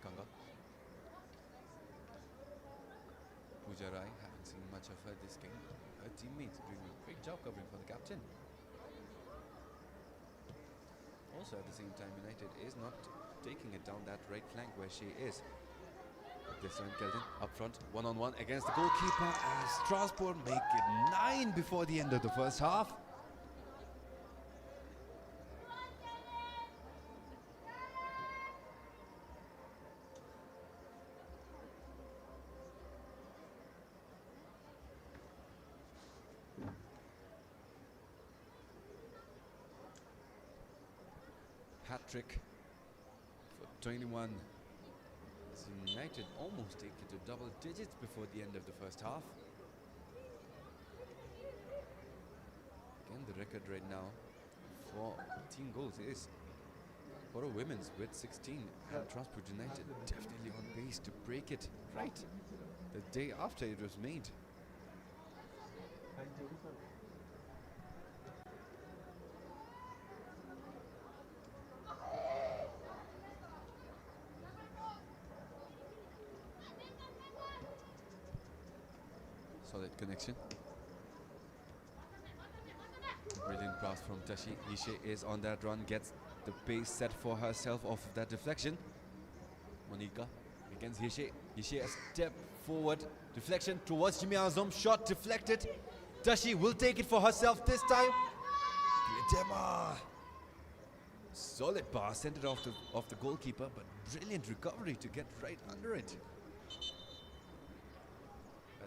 Ganga. Pooja Rai, haven't seen much of her this game. Her teammates doing a great job covering for the captain. Also at the same time, United is not taking it down that right flank where she is. This time Kelvin up front, one-on-one against the goalkeeper as Strasbourg make it 9 before the end of the first half. Hat-trick for 21. United almost take it to double digits before the end of the first half. Again, the record right now for team goals is for a women's with 16, and Transport United definitely on pace to break it right the day after it was made. Solid connection. Brilliant pass from Tashi. Ishe is on that run, gets the pace set for herself off of that deflection. Monica against Ishe. Ishe a step forward. Deflection towards Jimmy Azam. Shot deflected. Tashi will take it for herself this time. Pietema. Solid pass, sent it off the goalkeeper, but brilliant recovery to get right under it.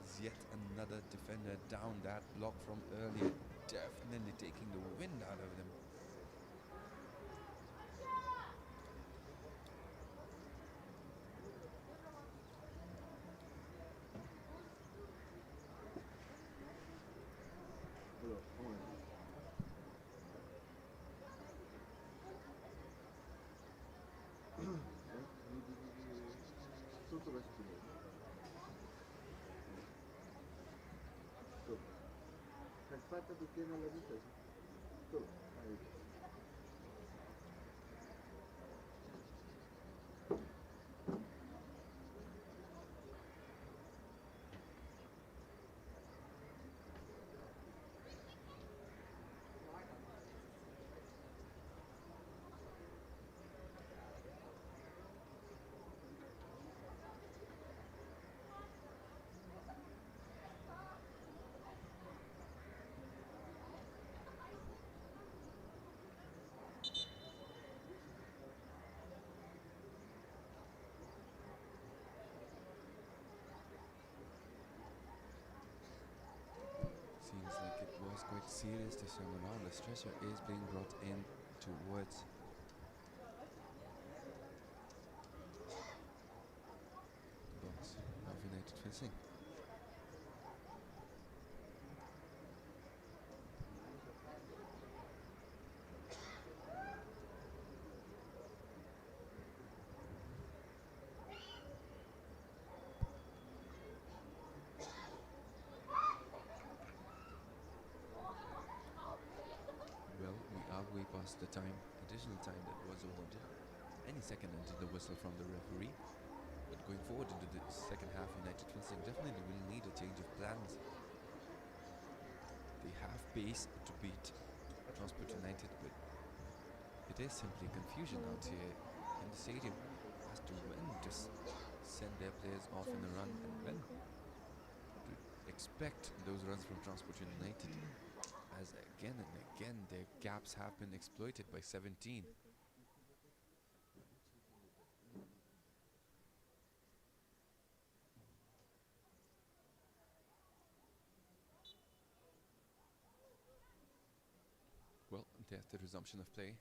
As yet another defender down that block from earlier, definitely taking the wind out of them. Falta porque no la viste. Todo. Ahí. Seems like it was quite serious this time around. The stretcher is being brought in towards the box of United Fencing. Well, we are way past the time, additional time that was awarded. Any second until the whistle from the referee. But going forward into the second half, United Fencing definitely will need a change of plans. They have pace to beat Transport United, but it is simply confusion out here in the stadium as to when to send their players off in a run and when to expect those runs from Transport United, as again and again their gaps have been exploited by 17. Well, there's the resumption of play.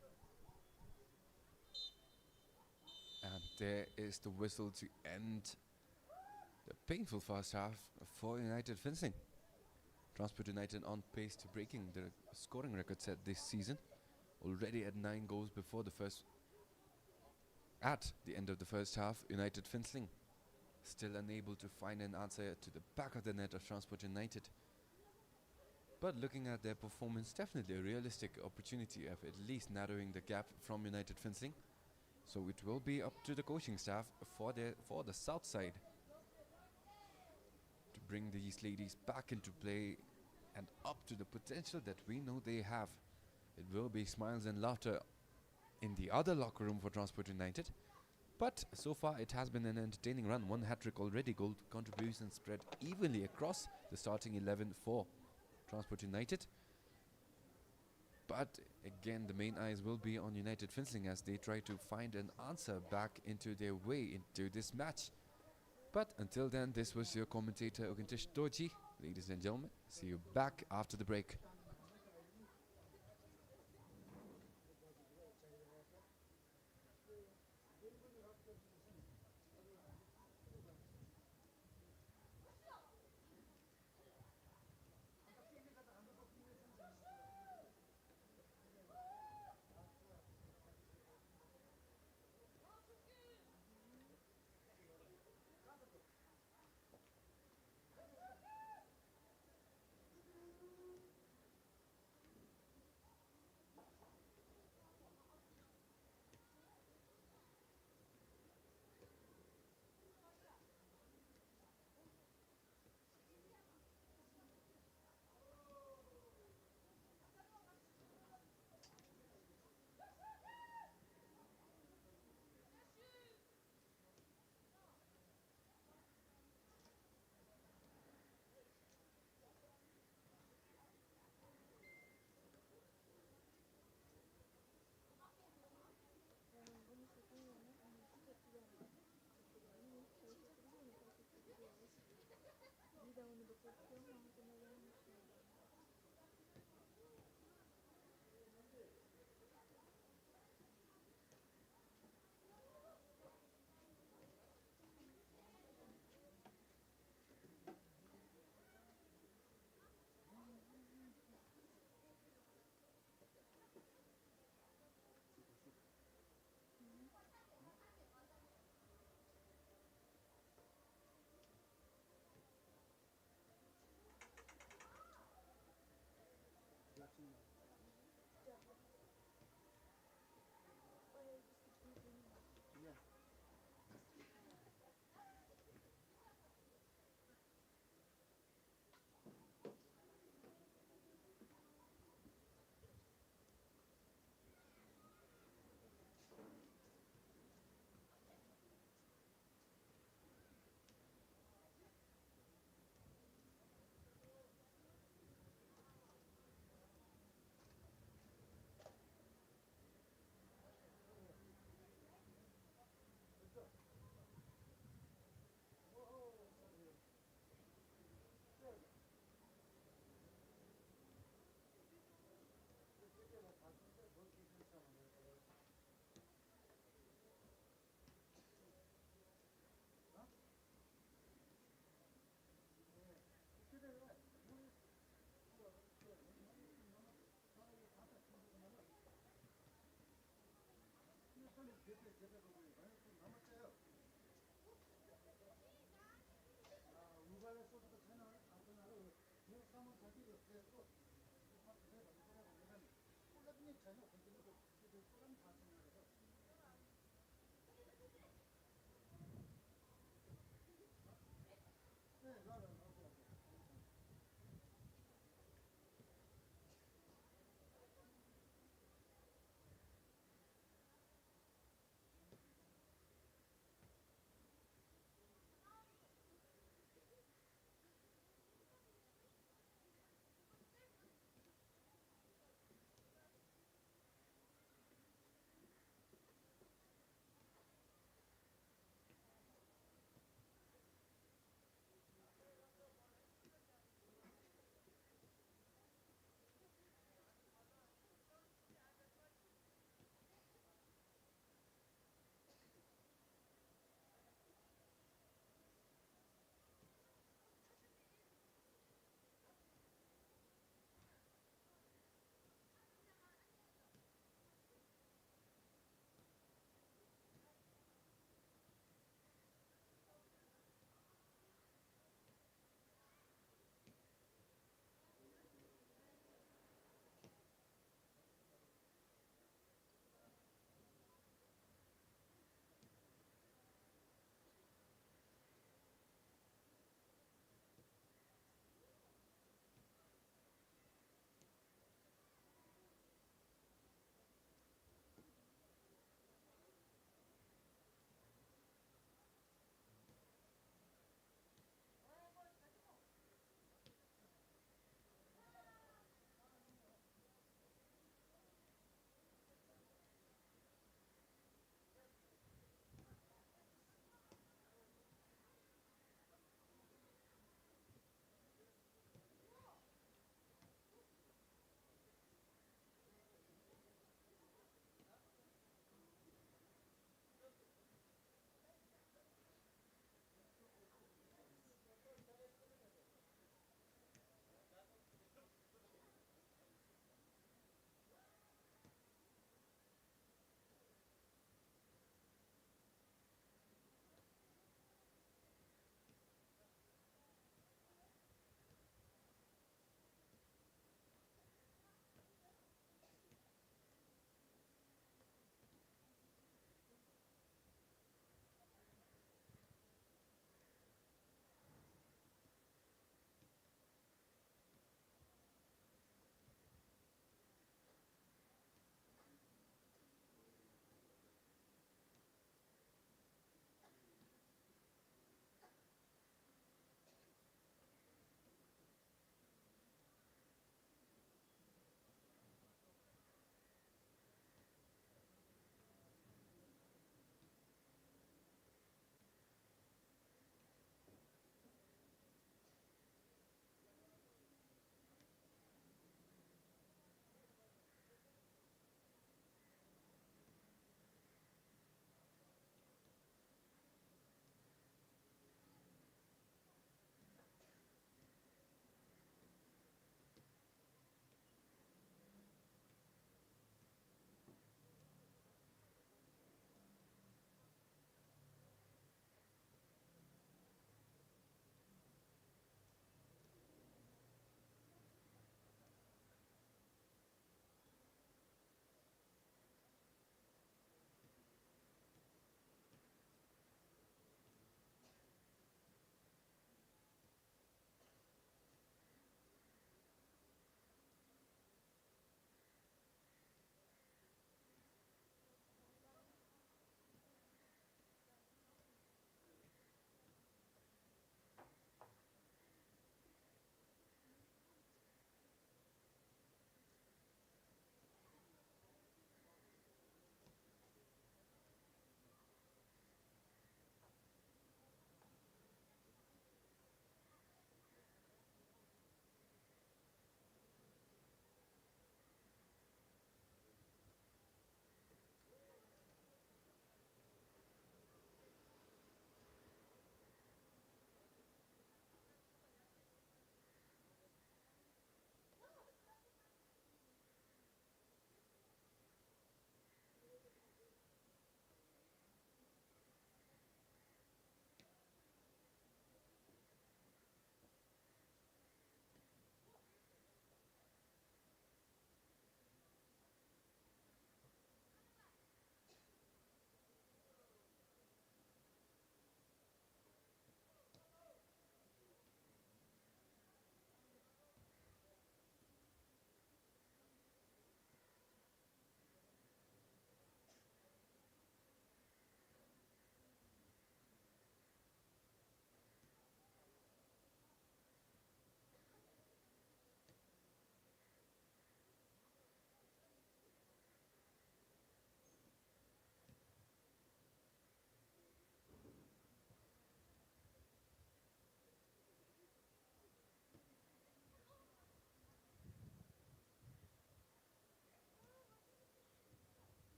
And there is the whistle to end the painful first half for United Fencing. Transport United on pace to breaking the scoring record set this season, already at 9 goals before the first. At the end of the first half, United Finsling still unable to find an answer to the back of the net of Transport United. But looking at their performance, definitely a realistic opportunity of at least narrowing the gap from United Finsling. So it will be up to the coaching staff for the south side to bring these ladies back into play and up to the potential that we know they have. It will be smiles and laughter in the other locker room for Transport United. But so far it has been an entertaining run. One hat-trick already, goal contributions spread evenly across the starting 11 for Transport United. But again, the main eyes will be on United Finsling as they try to find an answer back into their way into this match. But until then, this was your commentator Oguntish Doji. Ladies and gentlemen, see you back after the break.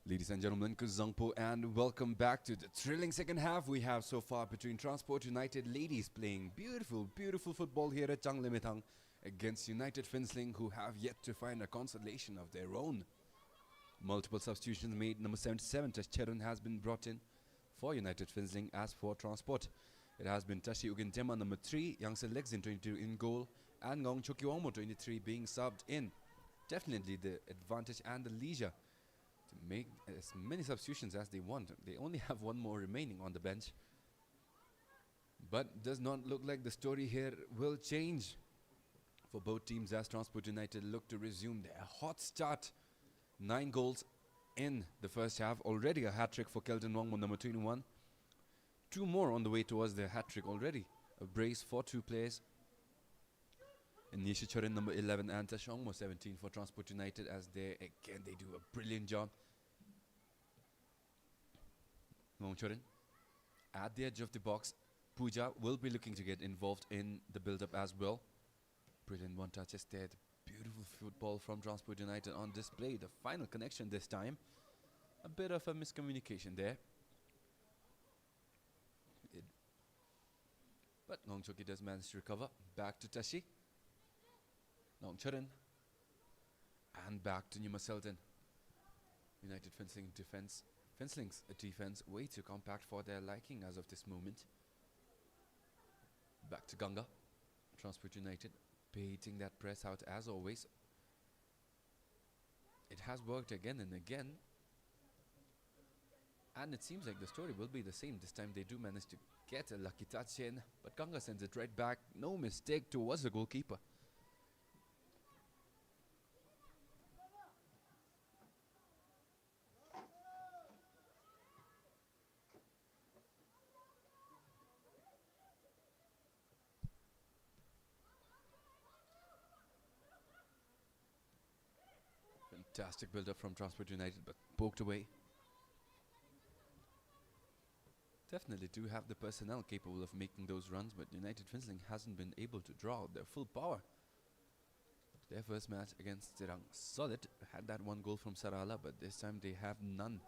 Ladies and gentlemen, Kuzangpo, and welcome back to the thrilling second half we have so far between Transport United ladies playing beautiful, beautiful football here at Changlimitang against United Finsling, who have yet to find a consolation of their own. Multiple substitutions made. Number 77, Tash Cherun, has been brought in for United Finsling. As for Transport, it has been Tashi Ugintema, number 3, Youngster Legs in 22 in goal, and Ngong Chokyomo, 23, being subbed in. Definitely the advantage and the leisure to make as many substitutions as they want. They only have one more remaining on the bench. But does not look like the story here will change for both teams as Transport United look to resume their hot start. 9 goals in the first half. Already a hat-trick for Kelton Wongmo, number 21. 2 more on the way towards their hat-trick already. A brace for 2 players. And Nisha Chorin, number 11, and Tashongmo, 17 for Transport United, as they do a brilliant job. Ngong Chorin at the edge of the box. Pooja will be looking to get involved in the build-up as well. Brilliant one touch instead. Beautiful football from Transport United on display. The final connection this time. A bit of a miscommunication there. But Ngong Choki does manage to recover. Back to Tashi. Ngong Chorin. And back to Numa Selden. United Finsling's defense way too compact for their liking as of this moment. Back to Ganga. Transport United baiting that press out as always. It has worked again and again. And it seems like the story will be the same. This time they do manage to get a lucky touch in. But Ganga sends it right back. No mistake towards the goalkeeper. Fantastic build-up from Transport United, but poked away. Definitely do have the personnel capable of making those runs, but United Finsling hasn't been able to draw out their full power. Their first match against Serang, solid, had that 1 goal from Sarala, but this time they have none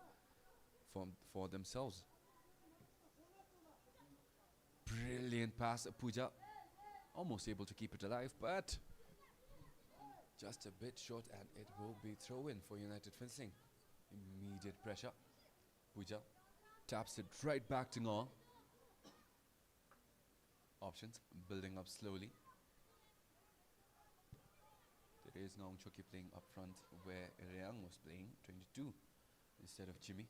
for themselves. Brilliant pass, Pooja, almost able to keep it alive, but just a bit short, and it will be throw-in for United Finsling. Immediate pressure. Pooja taps it right back to Ngong. Options building up slowly. There is Ngong Choki playing up front where Reang was playing, 22, instead of Jimmy.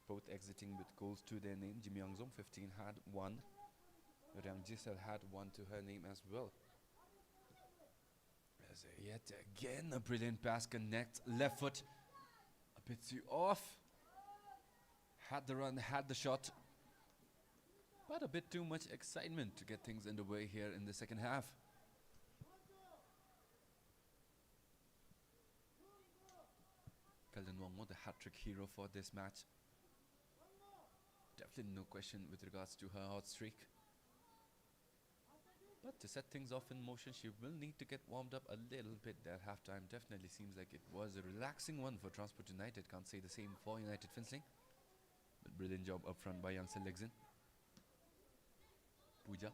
Both exiting with goals to their name. Jimmy Yangzong, 15, had 1. Reang Jisel had 1 to her name as well. As yet again a brilliant pass connects. Left foot a bit too off. Had the run, had the shot. But a bit too much excitement to get things underway here in the second half. Kelden Wongmo, the hat-trick hero for this match. Definitely no question with regards to her hot streak. But to set things off in motion, she will need to get warmed up a little bit. That halftime definitely seems like it was a relaxing one for Transport United. Can't say the same for United Finsling. But brilliant job up front by Youngster Legzin. Pooja.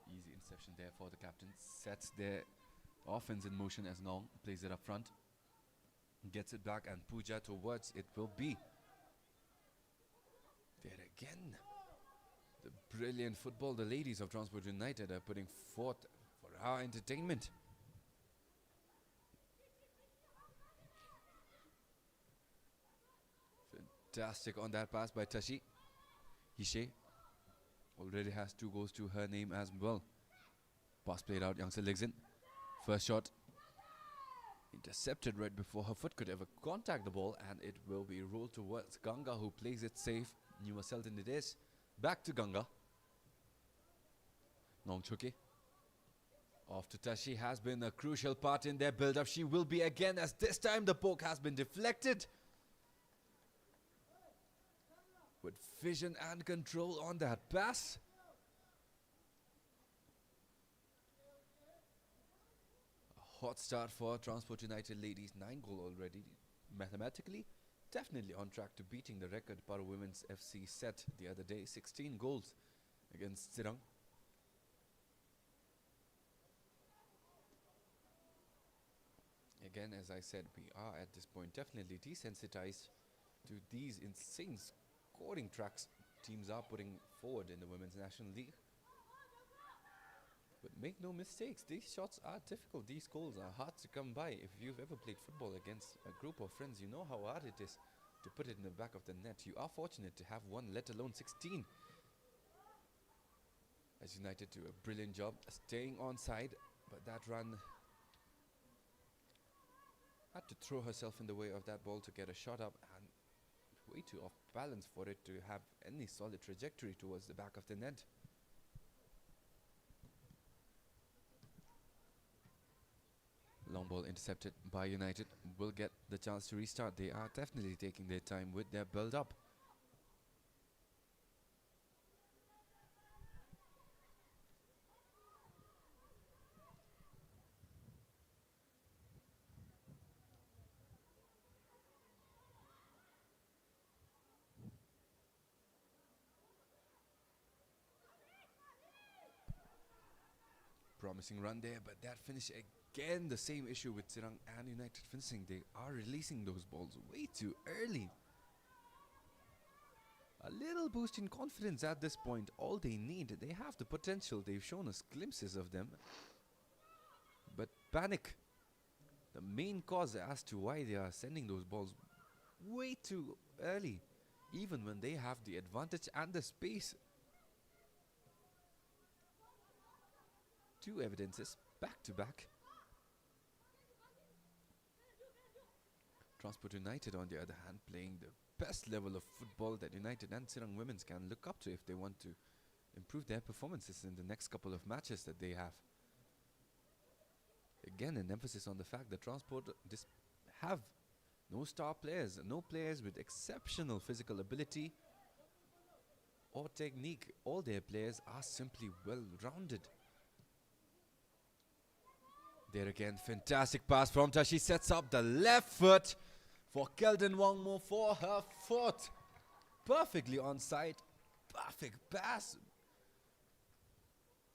Easy interception there for the captain. Sets their offense in motion as Ngong plays it up front. Gets it back, and Pooja towards it will be. There again. The brilliant football the ladies of Transport United are putting forth for our entertainment. Fantastic on that pass by Tashi. Hishe already has 2 goals to her name as well. Pass played out, Youngster Legzin. First shot intercepted right before her foot could ever contact the ball, and it will be rolled towards Ganga, who plays it safe. Numa Selden it is. Back to Ganga. Ngong Choki. Off to Tashi, has been a crucial part in their build-up. She will be again, as this time the poke has been deflected. With vision and control on that pass. hot start for Transport United ladies. 9 goal already. Mathematically, definitely on track to beating the record Para Women's FC set the other day. 16 goals against Sirang. Again, as I said, we are at this point definitely desensitized to these insane scoring tracks teams are putting forward in the Women's National League. But make no mistakes, these shots are difficult, these goals are hard to come by. If you've ever played football against a group of friends, you know how hard it is to put it in the back of the net. You are fortunate to have one, let alone 16. As United do a brilliant job staying on side, but that run had to throw herself in the way of that ball to get a shot up, and way too off balance for it to have any solid trajectory towards the back of the net. Long ball intercepted by United. Will get the chance to restart. They are definitely taking their time with their build up. Promising run there, but that finish again, the same issue with Sirang and United Fencing. They are releasing those balls way too early. A little boost in confidence at this point. All they need, they have the potential. They've shown us glimpses of them. But panic, the main cause as to why they are sending those balls way too early, even when they have the advantage and the space. Two evidences back to back. Transport United, on the other hand, playing the best level of football that United and Sirang Women's can look up to if they want to improve their performances in the next couple of matches that they have. Again, an emphasis on the fact that Transport have no star players, no players with exceptional physical ability or technique. All their players are simply well-rounded. There again, fantastic pass from Tashi, sets up the left foot for Kelden Wangmo for her foot. Perfectly onside, perfect pass.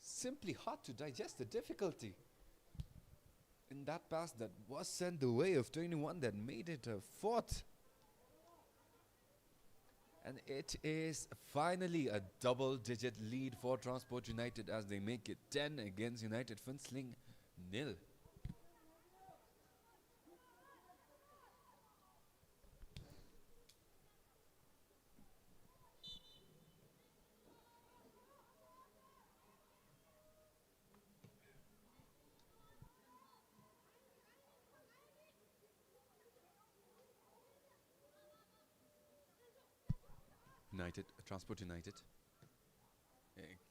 Simply hard to digest the difficulty in that pass that was sent the way of 21 that made it a foot. And it is finally a double-digit lead for Transport United as they make it 10 against United Fencing 0. Transport United.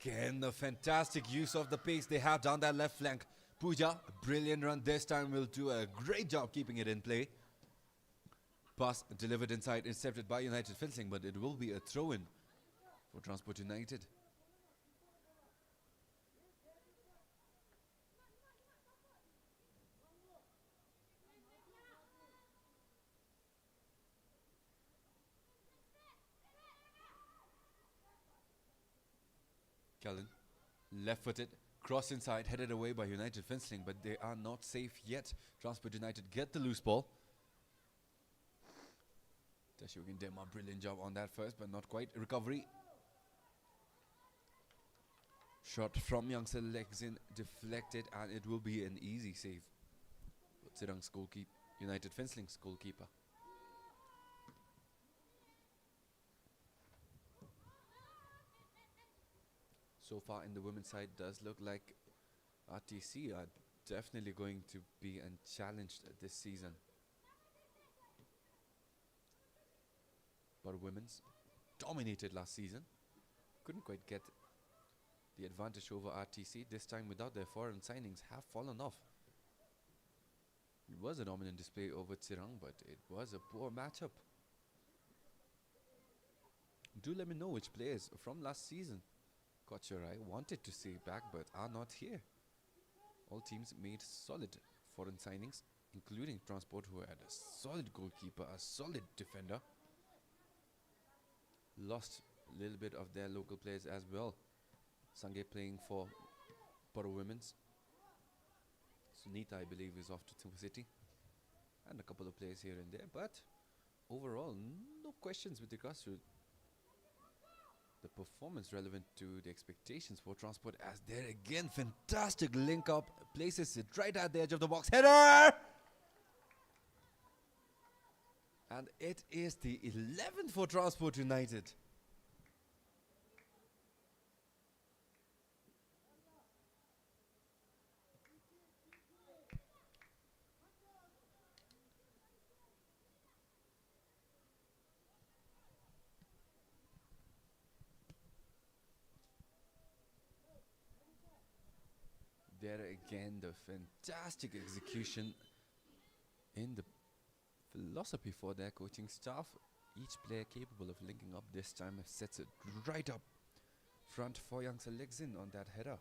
Again, the fantastic use of the pace they have down that left flank. Pooja, a brilliant run this time, will do a great job keeping it in play. Pass delivered inside, intercepted by United Fencing, but it will be a throw-in for Transport United. Kellen, left-footed, cross inside, headed away by United Fencing, but they are not safe yet. Transport United get the loose ball. Tashiogin Dema, brilliant job on that first, but not quite. Recovery. Shot from Youngster, legs in, deflected, and it will be an easy save for Sirang's goalkeeper, United Fencing's goalkeeper. So far in the women's side does look like RTC are definitely going to be unchallenged this season. But women's dominated last season. Couldn't quite get the advantage over RTC. This time without their foreign signings have fallen off. It was a dominant display over Tsirang, but it was a poor matchup. Do let me know which players from last season caught your eye, wanted to see back but are not here. All teams made solid foreign signings, including Transport, who had a solid goalkeeper, a solid defender. Lost a little bit of their local players as well. Sange playing for Paro Women's. Sunita, I believe, is off to Timber City. And a couple of players here and there. But overall, no questions with regards to the performance relevant to the expectations for Transport, as there again, fantastic link up, places it right at the edge of the box. Header! And it is the 11th for Transport United. There again, the fantastic execution in the philosophy for their coaching staff. Each player capable of linking up this time sets it right up front for Young's legs in on that header.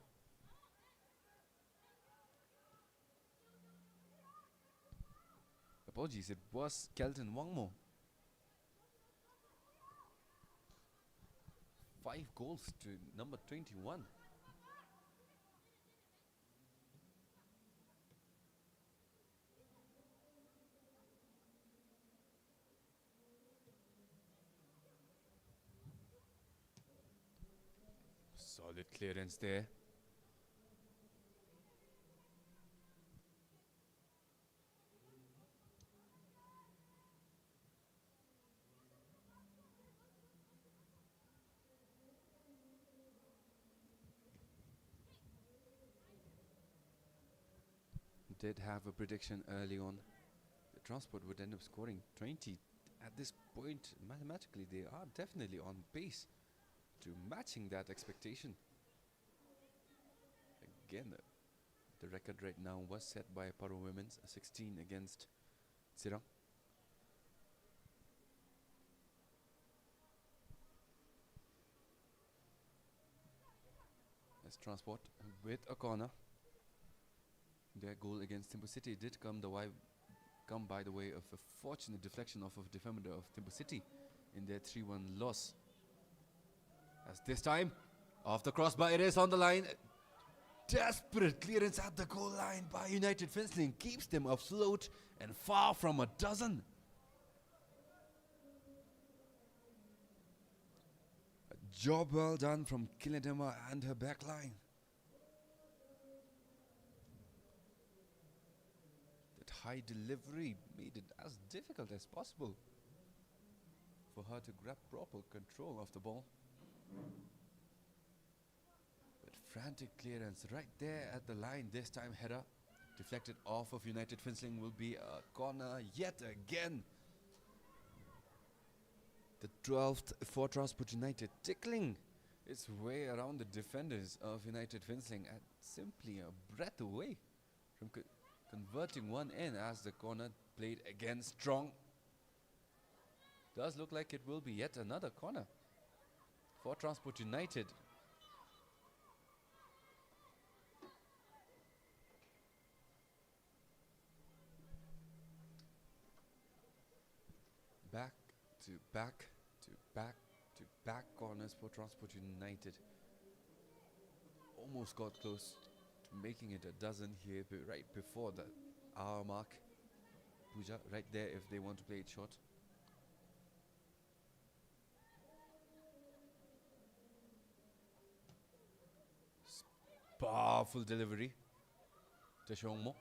Apologies, it was Kelton Wangmo. 5 goals to number 21. Solid clearance there. Did have a prediction early on. The Transport would end up scoring 20. At this point, mathematically, they are definitely on pace to matching that expectation. Again, the record right now was set by Paro Women's, 16 against Sirang. As Transport with a corner. Their goal against Timber City did come by the way of a fortunate deflection off of defender of Timber City in their 3-1 loss. As this time, off the crossbar, it is on the line. Desperate clearance at the goal line by United Finchling keeps them afloat and far from a dozen. A job well done from Kiladema and her back line. That high delivery made it as difficult as possible for her to grab proper control of the ball. But frantic clearance right there at the line. This time header deflected off of United Finchling will be a corner yet again. The 12th for Transport United, tickling its way around the defenders of United Finchling and simply a breath away from converting one in, as the corner played again strong. Does look like it will be yet another corner for Transport United. Back to back to back to back corners for Transport United. Almost got close to making it a dozen here, but right before the hour mark. Pooja right there if they want to play it short. Powerful delivery. Teshongmo.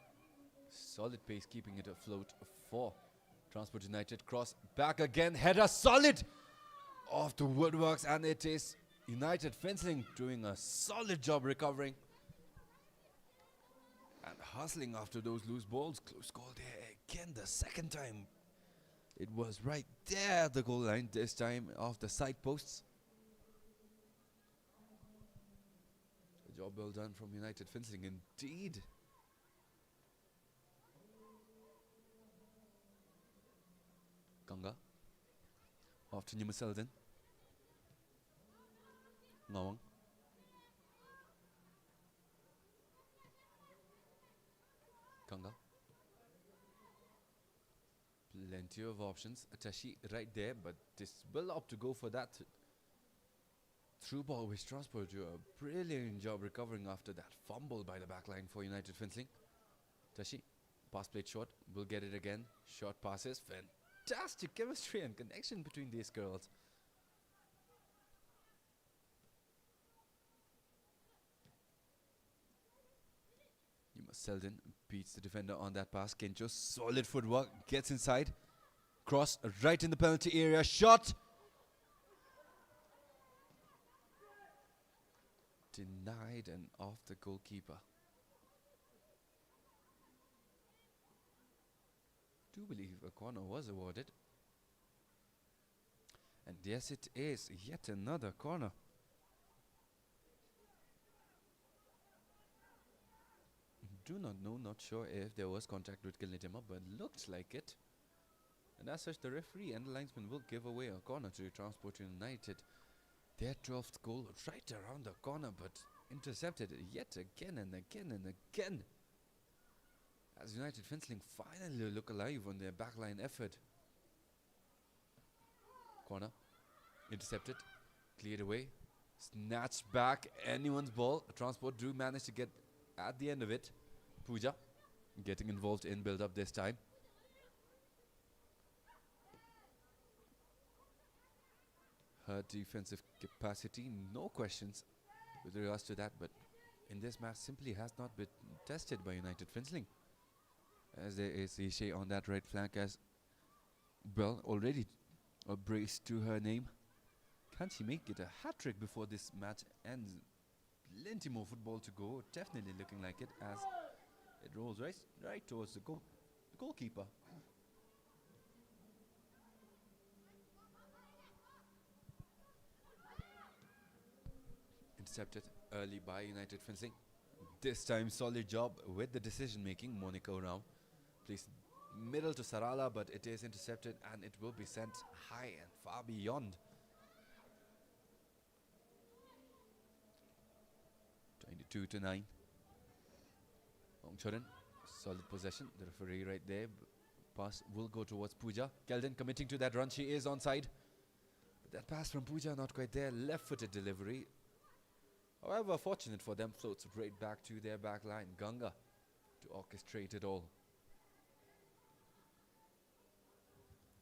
Solid pace, keeping it afloat for Transport United. Cross back again. Header solid off the woodworks, and it is United Finchling doing a solid job recovering and hustling after those loose balls. Close goal there again, the second time. It was right there at the goal line, this time off the side posts. A job well done from United Finchling indeed. Ganga off to Nima Ngawang. Ganga plenty of options. Tashi right there, but this will opt to go for that through ball, which Transport do a brilliant job recovering after that fumble by the backline for United Fencing. Tashi, pass played short, will get it again. Short passes, fantastic chemistry and connection between these girls. Selden beats the defender on that pass. Kencho, solid footwork, gets inside. Cross right in the penalty area. Shot! Denied and off the goalkeeper. Do believe a corner was awarded. And yes, it is yet another corner. Do not know, not sure if there was contact with Kilnitima, but looks like it. And as such, the referee and the linesman will give away a corner to Transport United. Their 12th goal right around the corner, but intercepted yet again and again and again. As United Fencing finally look alive on their backline effort. Corner, intercepted, cleared away, snatched back, anyone's ball. Transport do manage to get at the end of it. Pooja getting involved in build-up this time. Her defensive capacity, no questions with regards to that, but in this match simply has not been tested by United Fencing. As there is Ishe on that right flank as well, already a brace to her name. Can she make it a hat-trick before this match ends? Plenty more football to go, definitely looking like it as it rolls right towards the goalkeeper. Intercepted early by United Fencing. This time solid job with the decision making. Monica Rao placed middle to Sarala, but it is intercepted and it will be sent high and far beyond. 22-9. Ongchoren, solid possession. The referee right there. Pass will go towards Pooja. Kelden committing to that run. She is onside. But that pass from Pooja not quite there. Left-footed delivery. However, fortunate for them, floats right back to their back line. Ganga to orchestrate it all.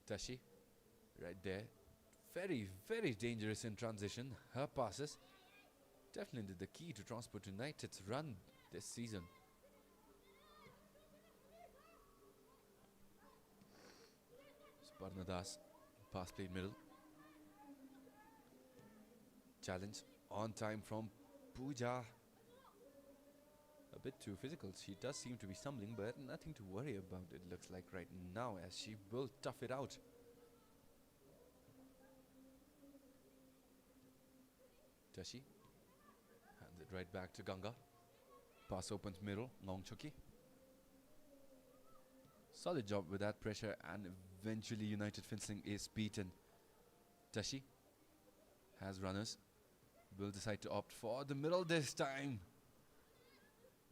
Tashi, right there. Very, very dangerous in transition. Her passes. Definitely the key to Transport United's run this season. Sparnadas, pass played middle. Challenge on time from Pooja. A bit too physical. She does seem to be stumbling, but nothing to worry about, it looks like right now, as she will tough it out. Tashi hands it right back to Ganga. Pass opens middle, Ngong Chuki. Solid job with that pressure, and eventually United Fencing is beaten. Tashi has runners. Will decide to opt for the middle this time.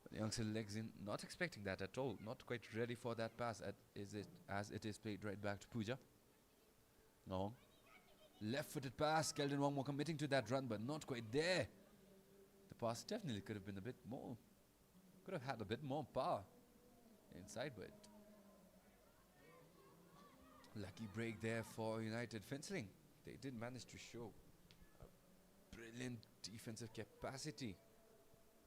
But the youngster legs in, not expecting that at all. Not quite ready for that pass as it is played right back to Pooja. Ngong. Left-footed pass. Kelden Wangmo committing to that run, but not quite there. The pass definitely could have been a bit more. Could have had a bit more power inside, but lucky break there for United Fencing. They did manage to show a brilliant defensive capacity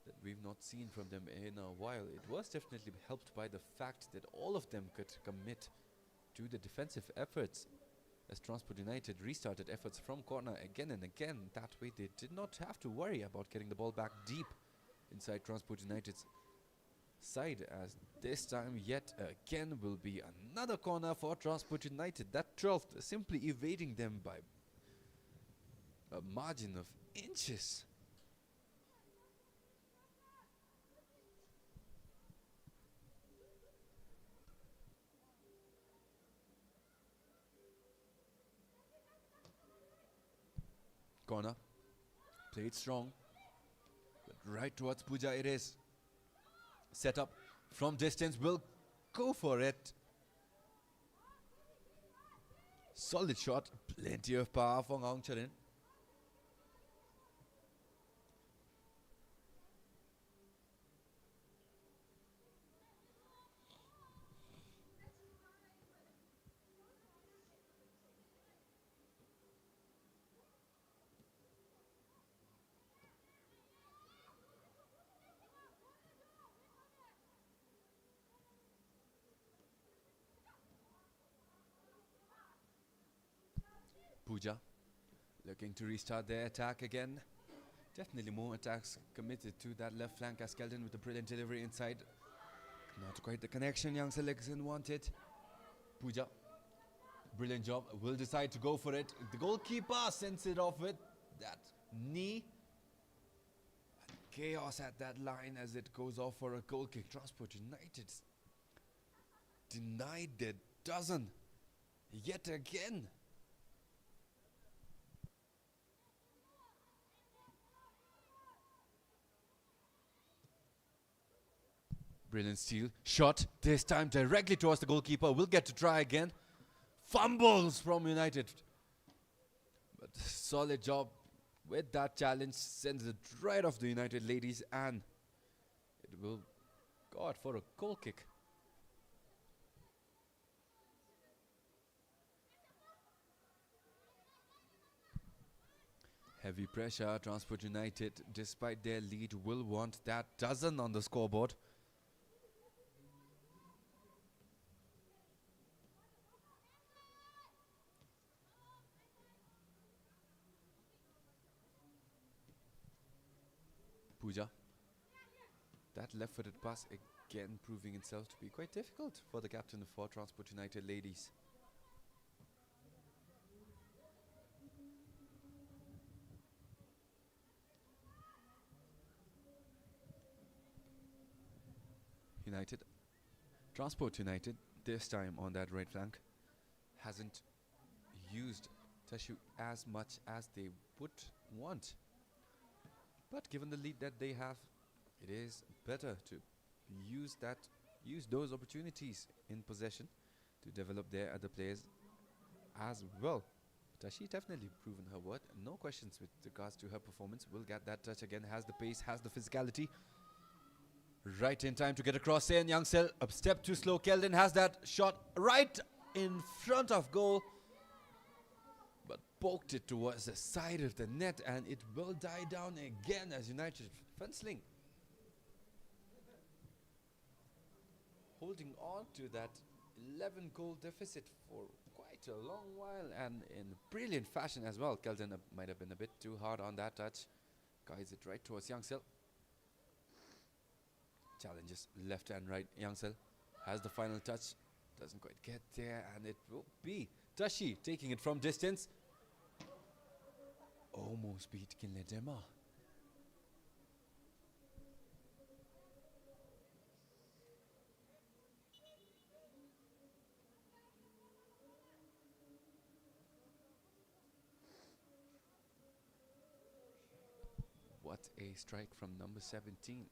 that we've not seen from them in a while. It was definitely helped by the fact that all of them could commit to the defensive efforts, as Transport United restarted efforts from corner again and again. That way they did not have to worry about getting the ball back deep inside Transport United's side, as this time yet again will be another corner for Transport United. That 12th simply evading them by a margin of inches. Corner, played strong, but right towards Pooja it is. Set up from distance, will go for it. Solid shot. Plenty of power from Ang Charin. Pooja looking to restart their attack again. Definitely more attacks committed to that left flank as Keldon with a brilliant delivery inside. Not quite the connection young selection wanted. Pooja, brilliant job, will decide to go for it. The goalkeeper sends it off with that knee. And chaos at that line as it goes off for a goal kick. Transport United denied their dozen yet again. Brilliant steal. Shot, this time directly towards the goalkeeper. Will get to try again. Fumbles from United. But solid job with that challenge. Sends it right off the United ladies and it will go out for a goal kick. Heavy pressure. Transport United, despite their lead, will want that dozen on the scoreboard. Pooja. That left-footed pass again proving itself to be quite difficult for the captain for Transport United ladies. United, Transport United, this time on that right flank, hasn't used Tashu as much as they would want. But given the lead that they have, it is better to use those opportunities in possession to develop their other players as well. Tashi definitely proven her worth. No questions with regards to her performance. Will get that touch again. Has the pace, has the physicality. Right in time to get across there. And Youngsel, a step too slow. Keldon has that shot right in front of goal. But poked it towards the side of the net and it will die down again as United Fenceling holding on to that 11 goal deficit for quite a long while and in brilliant fashion as well. Keldon might have been a bit too hard on that touch. Guides it right towards Youngsel. Challenges left and right. Youngsel has the final touch. Doesn't quite get there and it will be Tashi taking it from distance. Almost beat Kinledema. What a strike from number 17.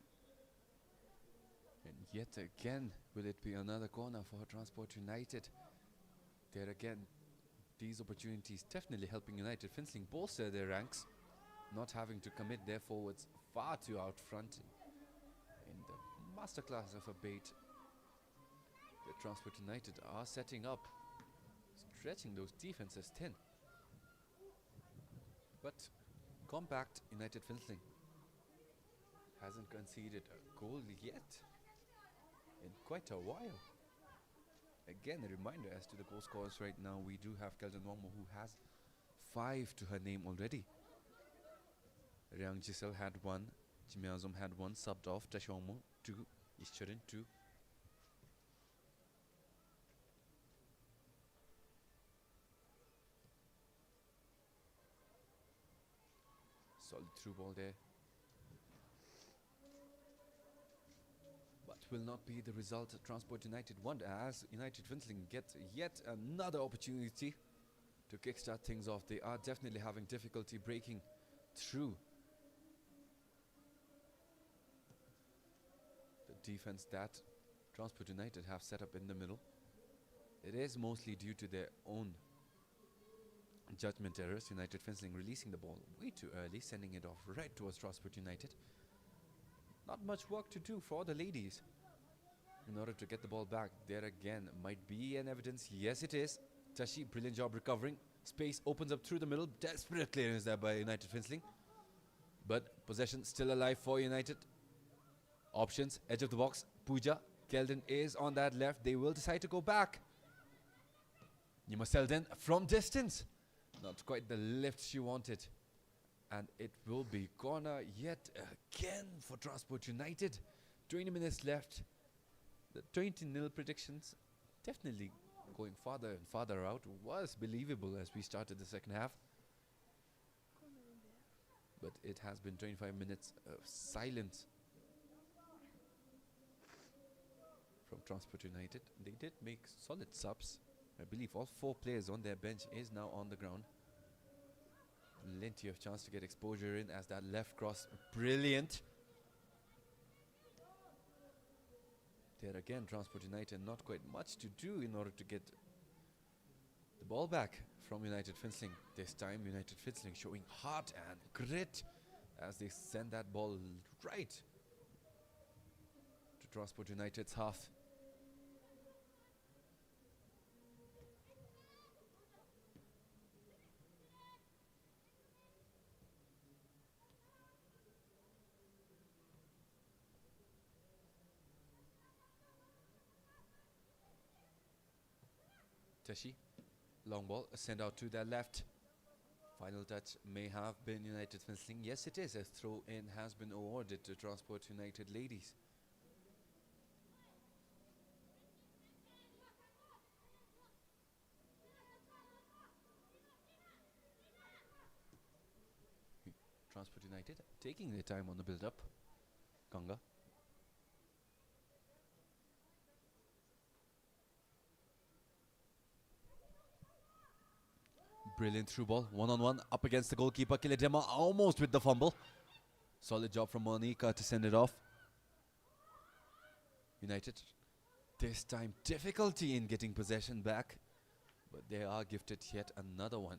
And yet again, will it be another corner for Transport United? There again, these opportunities definitely helping United Fenceling bolster their ranks, not having to commit their forwards far too out front in the masterclass of a bait that Transport United are setting up, stretching those defenses thin. But compact United Fenceling hasn't conceded a goal yet in quite a while. Again, a reminder as to the goal scorers right now. We do have Keldon Wamo who has 5 to her name already. Riang Giselle had 1, Jimiazom had 1, subbed off, Tashomo 2, Ischarin 2. Solid through ball there. But will not be the result Transport United want as United Fenceling get yet another opportunity to kickstart things off. They are definitely having difficulty breaking through the defense that Transport United have set up in the middle. It is mostly due to their own Judgment errors, United Fencing releasing the ball way too early, sending it off right towards Strasbourg United. Not much work to do for the ladies in order to get the ball back. There again might be an evidence. Yes, it is. Tashi, brilliant job recovering. Space opens up through the middle. Desperate clearance there by United Fencing. But possession still alive for United. Options, edge of the box. Pooja, Keldon is on that left. They will decide to go back. Nima Selden from distance. Not quite the lift she wanted. And it will be corner yet again for Transport United. 20 minutes left. The 20-0 predictions definitely going farther and farther out was believable as we started the second half. But it has been 25 minutes of silence from Transport United. They did make solid subs. I believe all 4 players on their bench is now on the ground. Plenty of chance to get exposure in as that left cross, brilliant. There again, Transport United not quite much to do in order to get the ball back from United Fencing. This time United Fencing showing heart and grit as they send that ball right to Transport United's half. Tashi, long ball, sent out to their left. Final touch may have been United Fencing. Yes, it is. A throw-in has been awarded to Transport United ladies. Transport United taking their time on the build-up. Ganga. Brilliant through ball, one-on-one, up against the goalkeeper. Kiledema almost with the fumble. Solid job from Monica to send it off. United, this time difficulty in getting possession back, but they are gifted yet another one.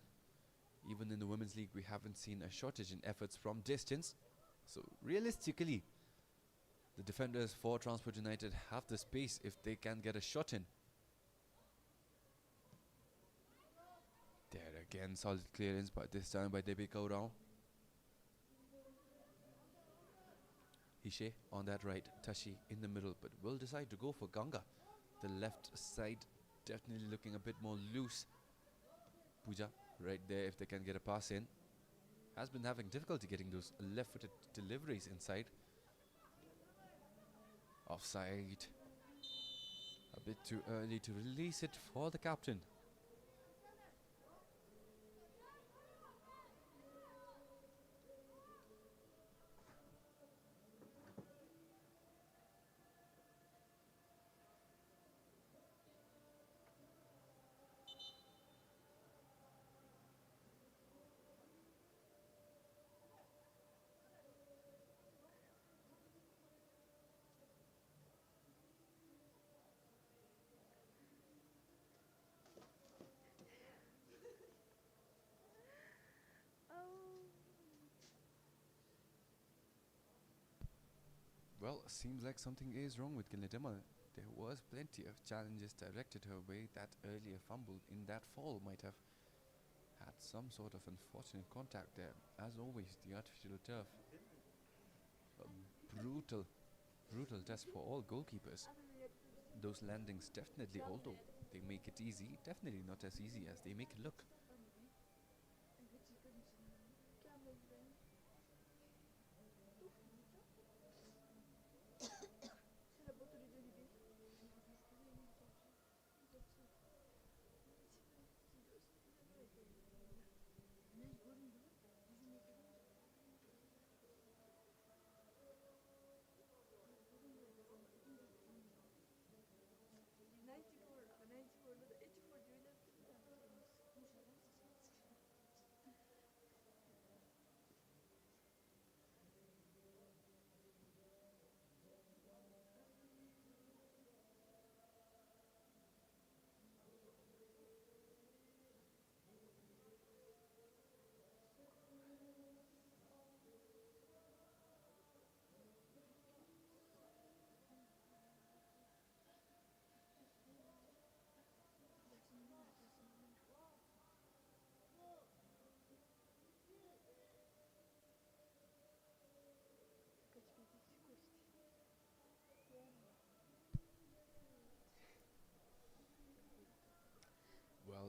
Even in the Women's League, we haven't seen a shortage in efforts from distance. So realistically, the defenders for Transport United have the space if they can get a shot in. There again, solid clearance, but this time by Debbie Kaurao. Hishe on that right, Tashi in the middle, but will decide to go for Ganga. The left side definitely looking a bit more loose. Pooja right there if they can get a pass in. Has been having difficulty getting those left-footed deliveries inside. Offside. A bit too early to release it for the captain. Well, seems like something is wrong with Kiledema. There was plenty of challenges directed her way. That earlier fumble in that fall might have had some sort of unfortunate contact there. As always, the artificial turf. A brutal test for all goalkeepers. Those landings definitely, although they make it easy, definitely not as easy as they make it look.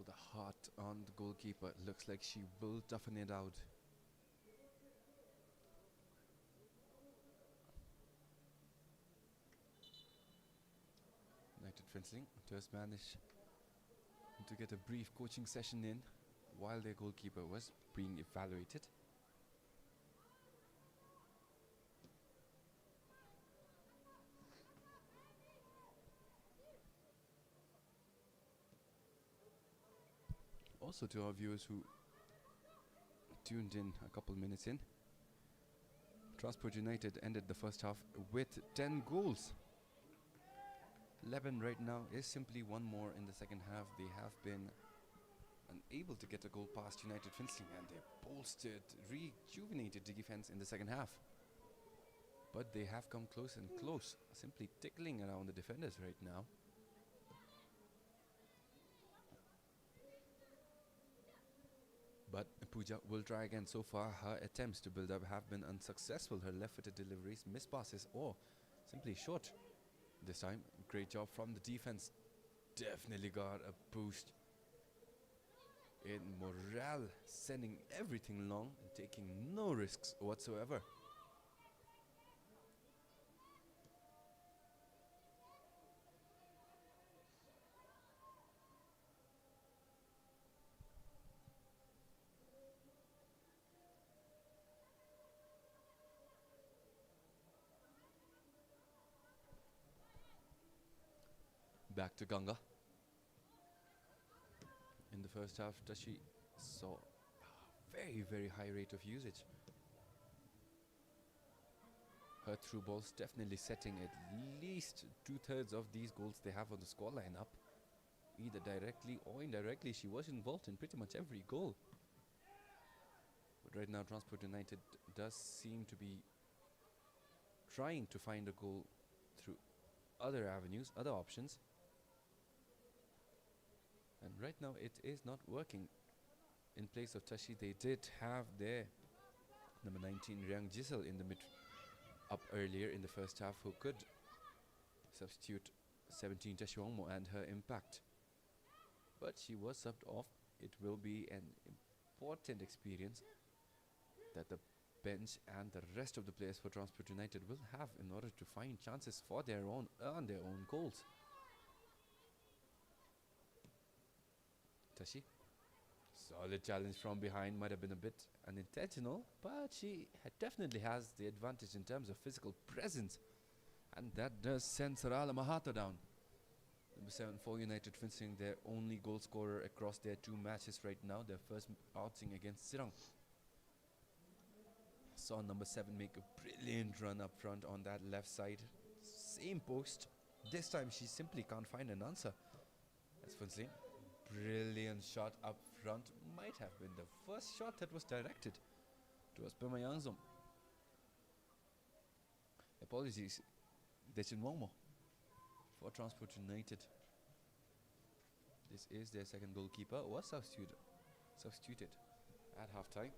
the heart on the goalkeeper. Looks like she will toughen it out. United Fencing does manage to get a brief coaching session in while their goalkeeper was being evaluated. Also, to our viewers who tuned in a couple minutes in, Transport United ended the first half with 10 goals. 11 right now is simply one more in the second half. They have been unable to get a goal past United Fencing, and they bolstered, rejuvenated the defense in the second half. But they have come close and close, simply tickling around the defenders right now. But Pooja will try again. So far, her attempts to build up have been unsuccessful. Her left-footed deliveries, miss passes, or simply short. This time, great job from the defense. Definitely got a boost in morale, sending everything long and taking no risks whatsoever. Back to Ganga. In the first half, Tashi saw a very high rate of usage. Her through balls definitely setting at least 2/3 of these goals they have on the scoreline up. Either directly or indirectly, she was involved in pretty much every goal. But right now, Transport United does seem to be trying to find a goal through other avenues, other options. And right now it is not working. In place of Tashi, they did have their number 19 Ryang Jisel in the mid up earlier in the first half, who could substitute 17 Tashi Wangmo and her impact. But she was subbed off. It will be an important experience that the bench and the rest of the players for Transport United will have in order to find chances for their own, earn their own goals. Tashi, solid challenge from behind, might have been a bit unintentional, but she definitely has the advantage in terms of physical presence, and that does send Sarala Mahato down. Number 7 for United Fencing, their only goal scorer across their 2 matches right now, their first outing against Sirang. Saw number 7 make a brilliant run up front on that left side, same post. This time she simply can't find an answer. That's Fencing. Brilliant shot up front, might have been the first shot that was directed towards Pema Yangzom. Apologies, Dechin Wongmo for Transport United. This is their second goalkeeper, was substituted at halftime.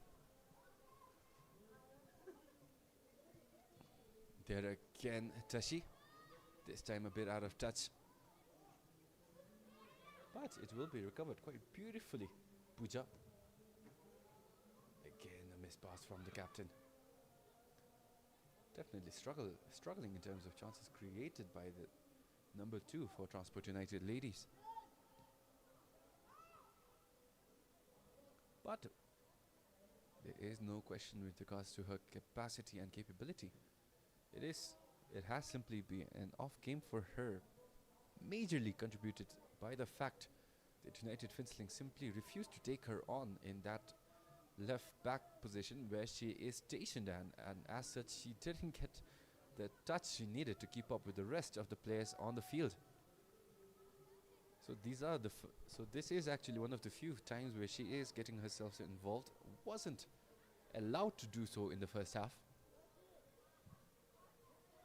There again, Tashi, this time a bit out of touch. But it will be recovered quite beautifully. Pooja. Again, a missed pass from the captain. Definitely struggling in terms of chances created by the number 2 for Transport United ladies. But there is no question with regards to her capacity and capability. It has simply been an off game for her, majorly contributed by the fact that United Fencing simply refused to take her on in that left back position where she is stationed, and as such she didn't get the touch she needed to keep up with the rest of the players on the field. So this is actually one of the few times where she is getting herself involved. Wasn't allowed to do so in the first half,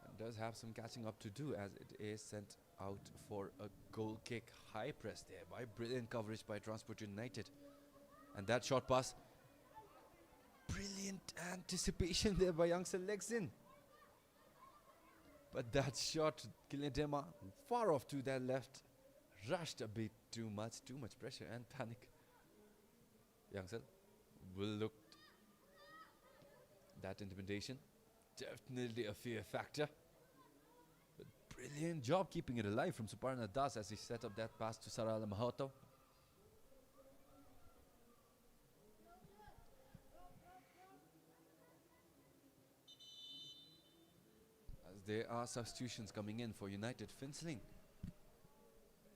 and does have some catching up to do, as it is sent out for a goal kick. High press there by brilliant coverage by Transport United, and that short pass, brilliant anticipation there by Youngster legs in, but that shot, Kilendema far off to their left, rushed a bit too much pressure and panic. Youngsel will look that intimidation. Definitely a fear factor. But brilliant job keeping it alive from Suparna Das as he set up that pass to Sarala Mahato. As there are substitutions coming in for United Finchling.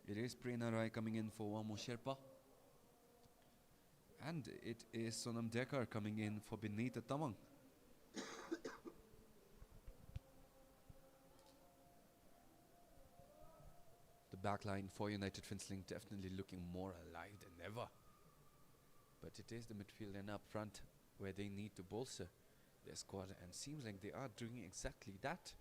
It is Prerna Rai coming in for Wamo Sherpa. And it is Sonam Dekar coming in for Benita Tamang. The backline for United Finchling definitely looking more alive than ever. But it is the midfield and up front where they need to bolster their squad, and seems like they are doing exactly that.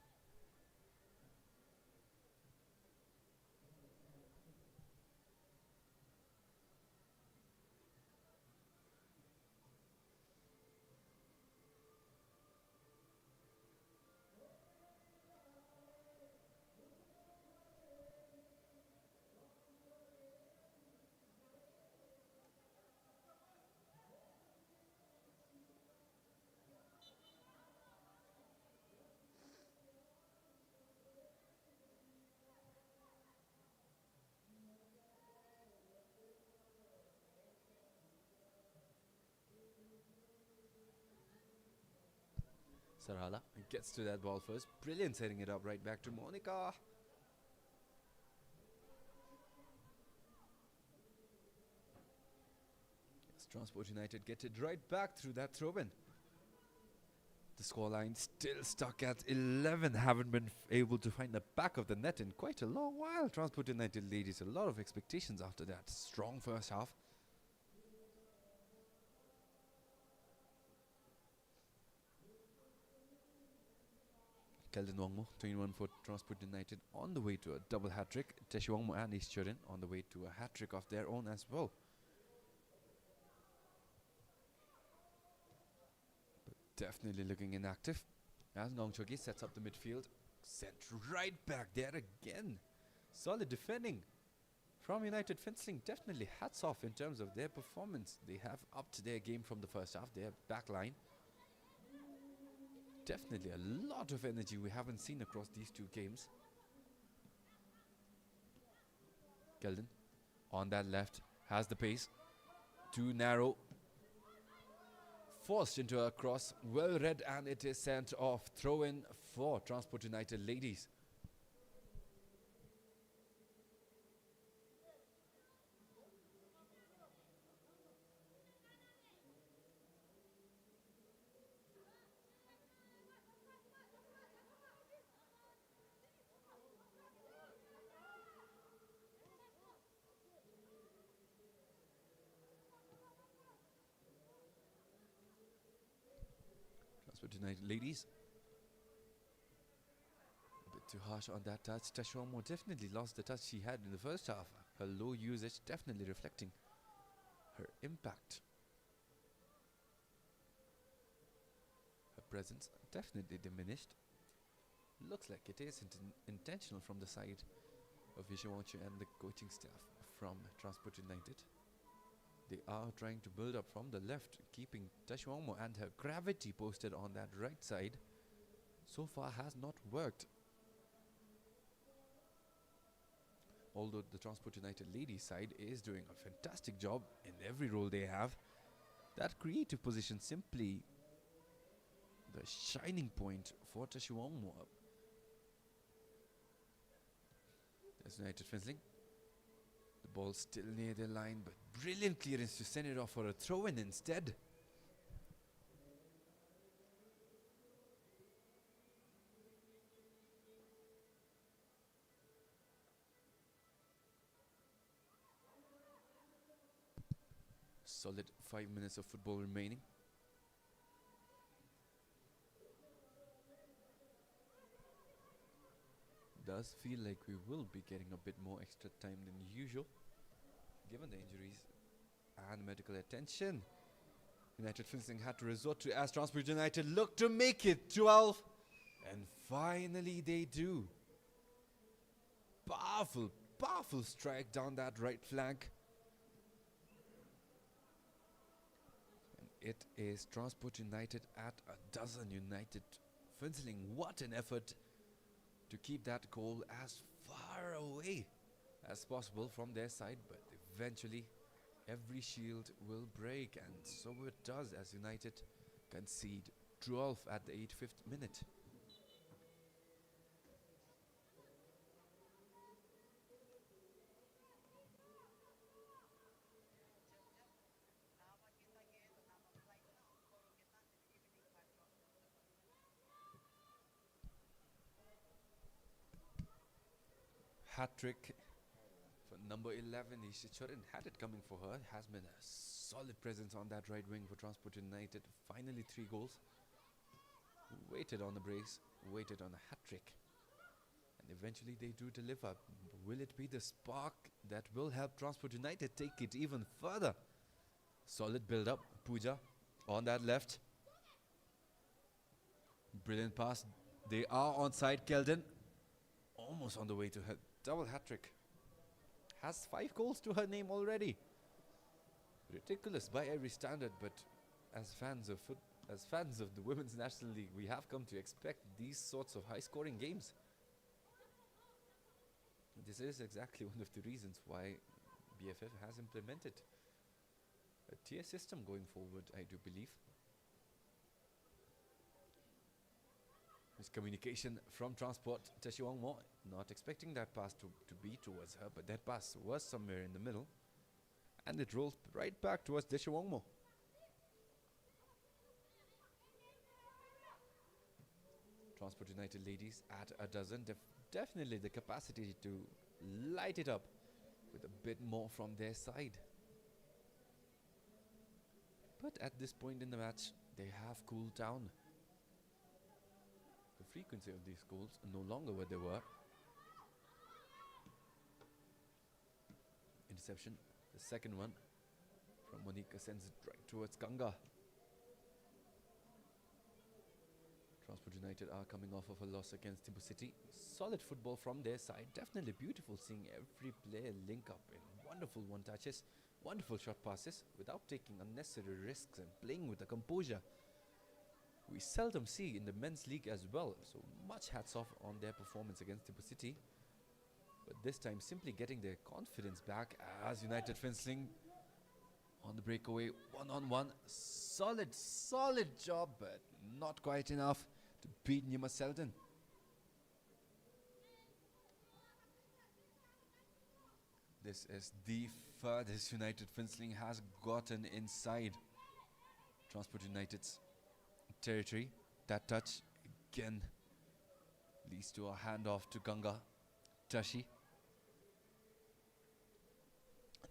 Sarala gets to that ball first. Brilliant setting it up right back to Monica. As Transport United get it right back through that throw-in. The scoreline still stuck at 11. Haven't been able to find the back of the net in quite a long while. Transport United ladies, a lot of expectations after that strong first half. Keldon Wangmo, 21 for Transport United, on the way to a double hat-trick. Teshi Wangmo and East Churin on the way to a hat-trick of their own as well. But definitely looking inactive. As Ngong Chogi sets up the midfield. Sent right back there again. Solid defending from United Finchling. Definitely hats off in terms of their performance. They have upped their game from the first half. Their back line. Definitely a lot of energy we haven't seen across these two games. Keldon on that left has the pace. Too narrow. Forced into a cross. Well read, and it is sent off. Throw in for Transport United ladies. Transport United ladies. A bit too harsh on that touch. Tashomo definitely lost the touch she had in the first half. Her low usage definitely reflecting her impact. Her presence definitely diminished. Looks like it is intentional from the side of Vishawanchu and the coaching staff from Transport United. They are trying to build up from the left, keeping Tashwangmo and her gravity posted on that right side. So far has not worked. Although the Transport United ladies side is doing a fantastic job in every role they have. That creative position simply the shining point for Tashwangmo. There's United Finchling. The ball still near the line, but brilliant clearance to send it off for a throw-in instead. Solid 5 minutes of football remaining. Does feel like we will be getting a bit more extra time than usual, given the injuries and medical attention United Finchling had to resort to as Transport United look to make it 12, and finally they do. powerful strike down that right flank. And it is Transport United at a dozen. United Finseling, what an effort to keep that goal as far away as possible from their side, but eventually every shield will break, and so it does as United concede 12 at the 85th minute. Hat-trick for number 11, Isha Chorin had it coming for her. Has been a solid presence on that right wing for Transport United. Finally 3 goals. Waited on the brace, waited on a hat-trick, and eventually they do deliver. Will it be the spark that will help Transport United take it even further? Solid build-up. Pooja on that left. Brilliant pass. They are onside. Keldon almost on the way to her double hat-trick. Has 5 goals to her name already. Ridiculous by every standard, but as fans of the Women's National League, we have come to expect these sorts of high-scoring games. This is exactly one of the reasons why BFF has implemented a tier system going forward, I do believe. Miscommunication from Transport. Teshiwangmo not expecting that pass to be towards her, but that pass was somewhere in the middle, and it rolls right back towards Teshiwangmo. Transport United ladies at a dozen. Definitely the capacity to light it up with a bit more from their side. But at this point in the match, they have cooled down. The frequency of these goals are no longer what they were. Interception, the second one from Monica, sends it right towards Ganga. Transport United are coming off of a loss against Timbu City. Solid football from their side. Definitely beautiful seeing every player link up in wonderful one-touches, wonderful short passes without taking unnecessary risks and playing with a composure we seldom see in the men's league as well. So much hats off on their performance against Timbu City. But this time simply getting their confidence back as United Finseling on the breakaway, one-on-one. Solid job, but not quite enough to beat Nima Selden. This is the furthest United Finseling has gotten inside Transport United's territory. That touch again leads to a handoff to Ganga. Tashi.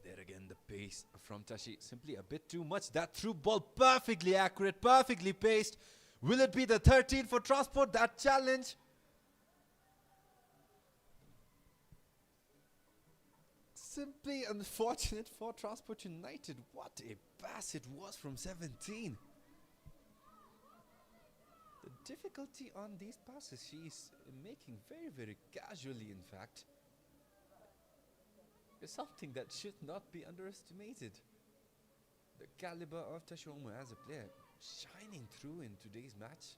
There again, the pace from Tashi simply a bit too much. That through ball, perfectly accurate, perfectly paced. Will it be the 13 for Transport? That challenge. Simply unfortunate for Transport United. What a pass it was from 17. The difficulty on these passes she's making very casually, in fact, is something that should not be underestimated. The caliber of Teshiwangmo as a player shining through in today's match.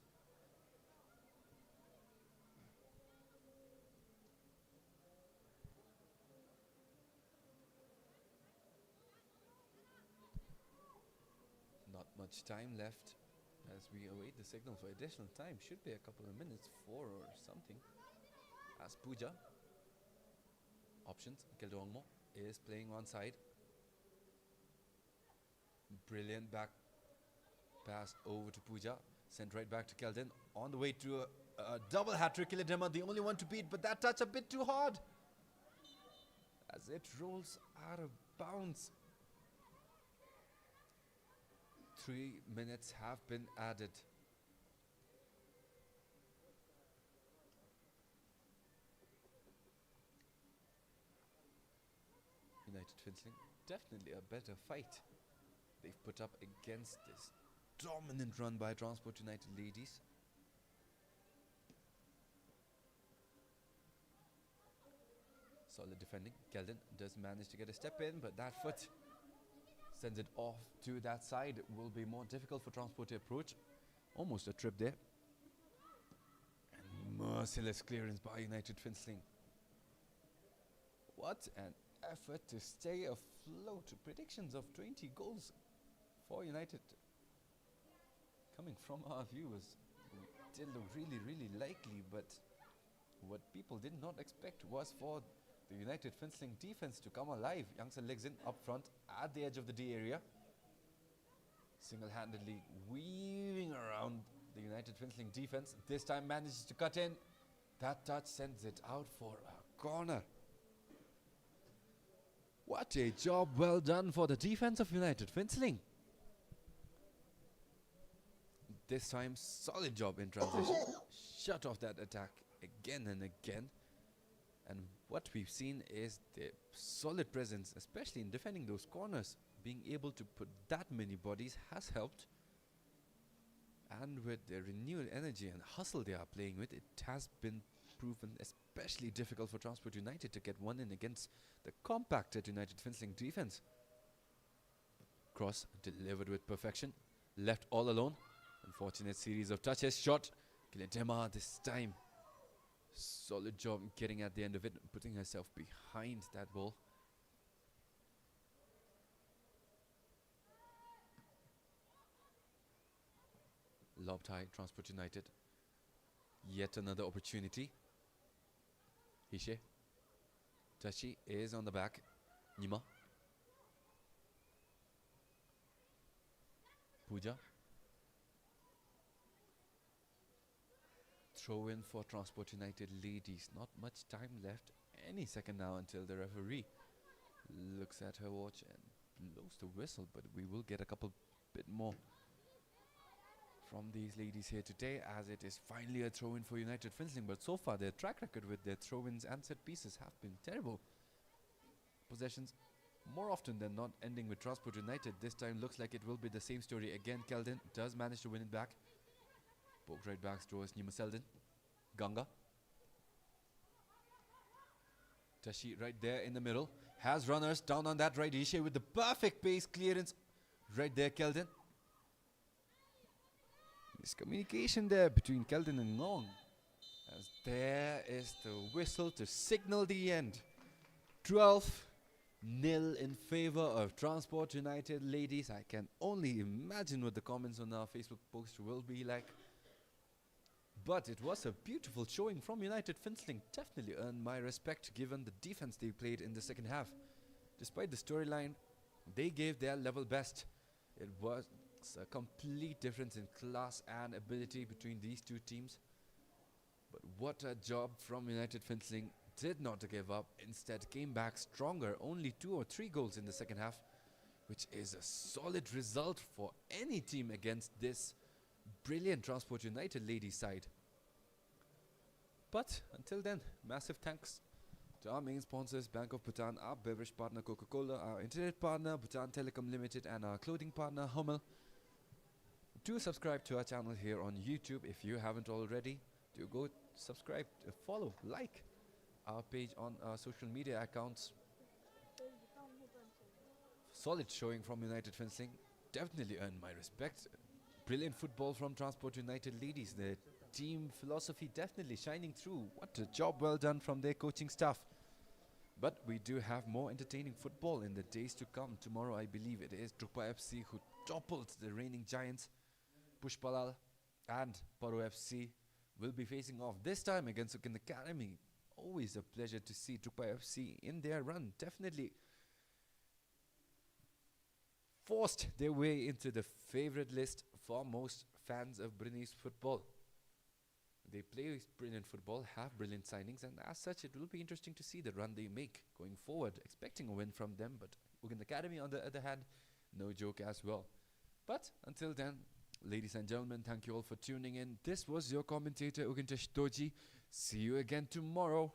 Not much time left as we await the signal for additional time. Should be a couple of minutes, 4 or something. As Pooja options, Keldongmo is playing on side. Brilliant back pass over to Pooja, sent right back to Keldon. On the way to a double hat-trick. Kilidema, the only one to beat, but that touch a bit too hard as it rolls out of bounds. 3 minutes have been added. United Finseling, definitely a better fight they've put up against this dominant run by Transport United ladies. Solid defending. Keldon does manage to get a step in, but that foot sends it off to that side. It will be more difficult for Transport to approach. Almost a trip there. And merciless clearance by United Finsling. What an effort to stay afloat. Predictions of 20 goals for United coming from our viewers did look really, really likely, but what people did not expect was for the United Finsling defense to come alive. Youngson legs in up front at the edge of the D area. Single-handedly weaving around the United Finsling defense. This time manages to cut in. That touch sends it out for a corner. What a job well done for the defense of United Finsling. This time, solid job in transition. Shut off that attack again and again. And what we've seen is the solid presence, especially in defending those corners. Being able to put that many bodies has helped. And with the renewed energy and hustle they are playing with, it has been proven especially difficult for Transport United to get one in against the compacted United Finsling defense. Cross delivered with perfection. Left all alone. Unfortunate series of touches. Shot. Kilentema this time. Solid job getting at the end of it, putting herself behind that ball. Lobbed high, Transport United. Yet another opportunity. Hishe. Tashi is on the back. Nima. Pooja. Throw in for Transport United ladies. Not much time left. Any second now until the referee looks at her watch and blows the whistle. But we will get a couple bit more from these ladies here today, as it is finally a throw in for United Finsling. But so far their track record with their throw-ins and set pieces have been terrible. Possessions more often than not ending with Transport United. This time looks like it will be the same story again. Keldon does manage to win it back. Poked right back towards Nima Selden. Ganga. Tashi right there in the middle. Has runners down on that right. Ishe with the perfect pace clearance. Right there, Keldon. Miscommunication there between Keldon and Long. As there is the whistle to signal the end. 12-0 in favor of Transport United ladies. I can only imagine what the comments on our Facebook post will be like. But it was a beautiful showing from United Finsling. Definitely earned my respect given the defense they played in the second half. Despite the storyline, they gave their level best. It was a complete difference in class and ability between these two teams. But what a job from United Finsling. Did not give up. Instead came back stronger. Only 2 or 3 goals in the second half, which is a solid result for any team against this brilliant Transport United ladies side. But until then, massive thanks to our main sponsors, Bank of Bhutan, our beverage partner Coca-Cola, our internet partner Bhutan Telecom Limited, and our clothing partner Hummel. Do subscribe to our channel here on YouTube if you haven't already. Do go subscribe, follow, like our page on our social media accounts. Solid showing from United Finsling. Definitely earned my respect. Brilliant football from Transport United ladies. The team philosophy definitely shining through. What a job well done from their coaching staff. But we do have more entertaining football in the days to come. Tomorrow I believe it is WFC who toppled the reigning giants. Pushpalal and Paro FC will be facing off this time against Sukin Academy. Always a pleasure to see WFC in their run. Definitely forced their way into the favorite list for most fans of Brinese football. They play brilliant football, have brilliant signings, and as such it will be interesting to see the run they make going forward. Expecting a win from them, but Ugan Academy on the other hand, no joke as well. But until then, ladies and gentlemen, thank you all for tuning in. This was your commentator Ugan Toji. See you again tomorrow.